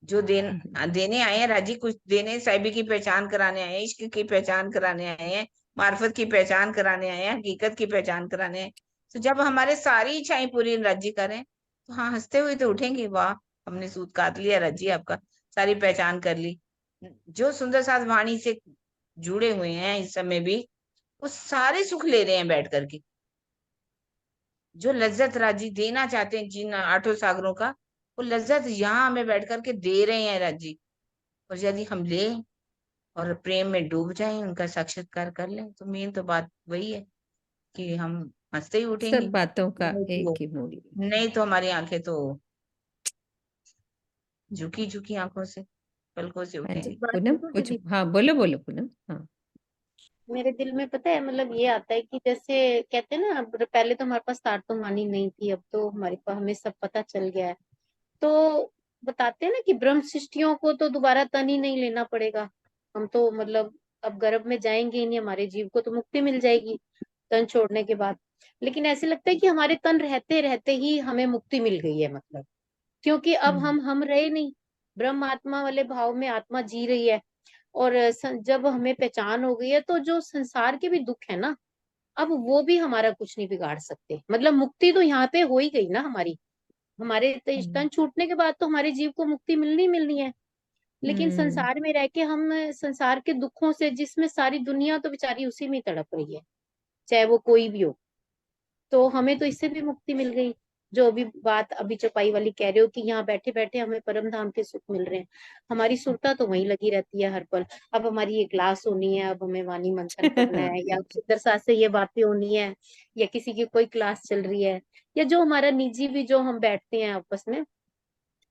जो देने आए हैं राजी, कुछ देने साहिबी की पहचान कराने आए हैं, इश्क की पहचान कराने आए हैं, मार्फत की पहचान कराने आए हैं, हकीकत की पहचान कराने हैं। तो जब हमारे सारी इच्छाएं पूरी राजी करें, तो हाँ हंसते हुए तो उठेंगे, वाह हमने सूत काट लिया राजी, आपका सारी पहचान कर ली। जो सुंदर साथ वाणी से जुड़े हुए हैं इस समय भी, वो सारे सुख ले रहे हैं बैठ करके। जो लज्जत राजी देना चाहते हैं जिन 8 सागरों का, वो लज्जत यहाँ हमें बैठ करके दे रहे हैं राजी। और यदि हम ले और प्रेम में डूब जाएं, उनका साक्षात्कार कर लें, तो मेन तो बात वही है कि हम हंसते ही उठेंगे। सब बातों का नहीं एक तो ही मूल। नहीं तो हमारी आंखें तो झुकी झुकी आंखों से पलकों से हाँ जी उठेंगी। बात पूनम, पूछूं कुछ दीदी? हाँ बोलो बोलो पूनम। हाँ मेरे दिल में पता है मतलब ये आता है कि जैसे कहते हैं ना, अब पहले तो हमारे पास तारतुमानी नहीं थी, अब तो हमारे पास हमें सब पता चल गया है। तो बताते हैं ना कि ब्रह्म सृष्टियों को तो दोबारा तन ही नहीं लेना पड़ेगा। हम तो मतलब अब गर्भ में जाएंगे ही नहीं, हमारे जीव को तो मुक्ति मिल जाएगी तन छोड़ने के बाद। लेकिन ऐसे लगता है कि हमारे तन रहते रहते ही हमें मुक्ति मिल गई है, मतलब क्योंकि अब हम रहे नहीं, ब्रह्म आत्मा वाले भाव में आत्मा जी रही है। और जब हमें पहचान हो गई है, तो जो संसार के भी दुख है ना, अब वो भी हमारा कुछ नहीं बिगाड़ सकते। मतलब मुक्ति तो यहाँ पे हो ही गई ना हमारी। हमारे तन छूटने के बाद तो हमारे जीव को मुक्ति मिलनी मिलनी है। लेकिन संसार में रह के हम संसार के दुखों से, जिसमें सारी दुनिया तो बेचारी उसी में तड़प रही है, चाहे वो कोई भी हो, तो हमें तो इससे भी मुक्ति मिल गई। जो अभी बात अभी चौपाई वाली कह रहे हो कि यहाँ बैठे बैठे हमें परम धाम के सुख मिल रहे हैं, हमारी सुरता तो वहीं लगी रहती है हर पल। अब हमारी ये क्लास होनी है, अब हमें वाणी मंथन करना है, या सुंदर सास से ये बातें होनी है, या किसी की कोई क्लास चल रही है, या जो हमारा निजी भी जो हम बैठते हैं आपस में,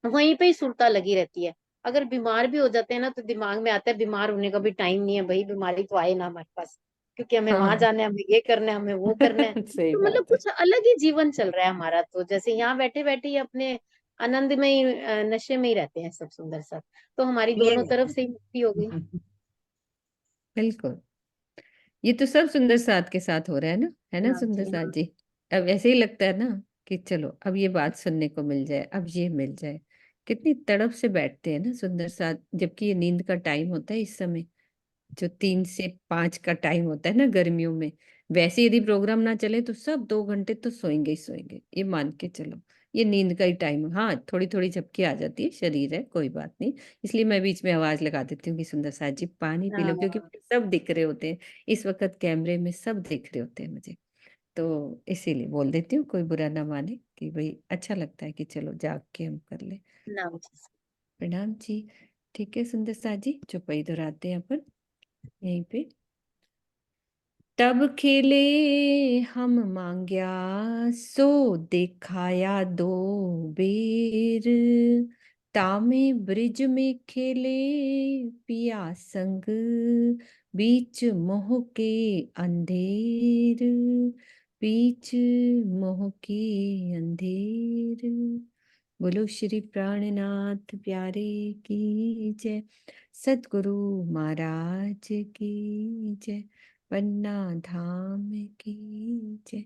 वहीं पे ही सुरता लगी रहती है। अगर बीमार भी हो जाते हैं ना, तो दिमाग में आता है बीमार होने का भी टाइम नहीं है भाई, बीमारी तो आए ना हमारे पास, क्योंकि हमें वहां हाँ जाना है, हमें ये करना है, हमें वो करना है। सही तो मतलब बात है। कुछ अलग ही जीवन चल रहा है हमारा। तो जैसे यहाँ बैठे बैठे ही अपने आनंद में ही नशे में ही रहते हैं सब सुंदर सा। तो हमारी ये दोनों तरफ से ही मुक्ति हो गई। बिल्कुल, ये तो सब सुंदर साथ के साथ हो रहा है ना हाँ सुंदर जी साथ हाँ जी। अब ऐसे ही लगता है ना कि चलो अब ये बात सुनने को मिल जाए, अब ये मिल जाए। कितनी तड़प से बैठते हैं ना सुंदर साथ, जबकि ये नींद का टाइम होता है इस समय, जो 3 से 5 का टाइम होता है ना गर्मियों में। वैसे यदि प्रोग्राम ना चले तो सब 2 घंटे तो सोएंगे ही सोएंगे, ये मान के चलो। ये नींद का ही टाइम है। हाँ, थोड़ी थोड़ी झपकी आ जाती है, शरीर है, कोई बात नहीं। इसलिए मैं बीच में आवाज लगा देती हूँ कि सुंदर साथ जी पानी पी लो, क्योंकि हाँ मुझे सब दिख रहे होते हैं इस वक्त, कैमरे में सब दिख रहे होते हैं मुझे। तो इसीलिए बोल देती हूँ, कोई बुरा ना माने, कि भाई अच्छा लगता है कि चलो जाग के हम कर ले। नाम जी। प्रणाम जी। ठीक है सुंदर साथ जी, चौपाई दोहराते हैं अपन यहीं पे। तब खेले हम मांग्या, सो दिखाया 2 बेर। तामे ब्रिज में खेले पिया संग, बीच मोह के अंधेर, बीच मोह के अंधेर। बोलो श्री प्राणनाथ प्यारे की जय, सतगुरु महाराज की जय, पन्ना धाम की जय।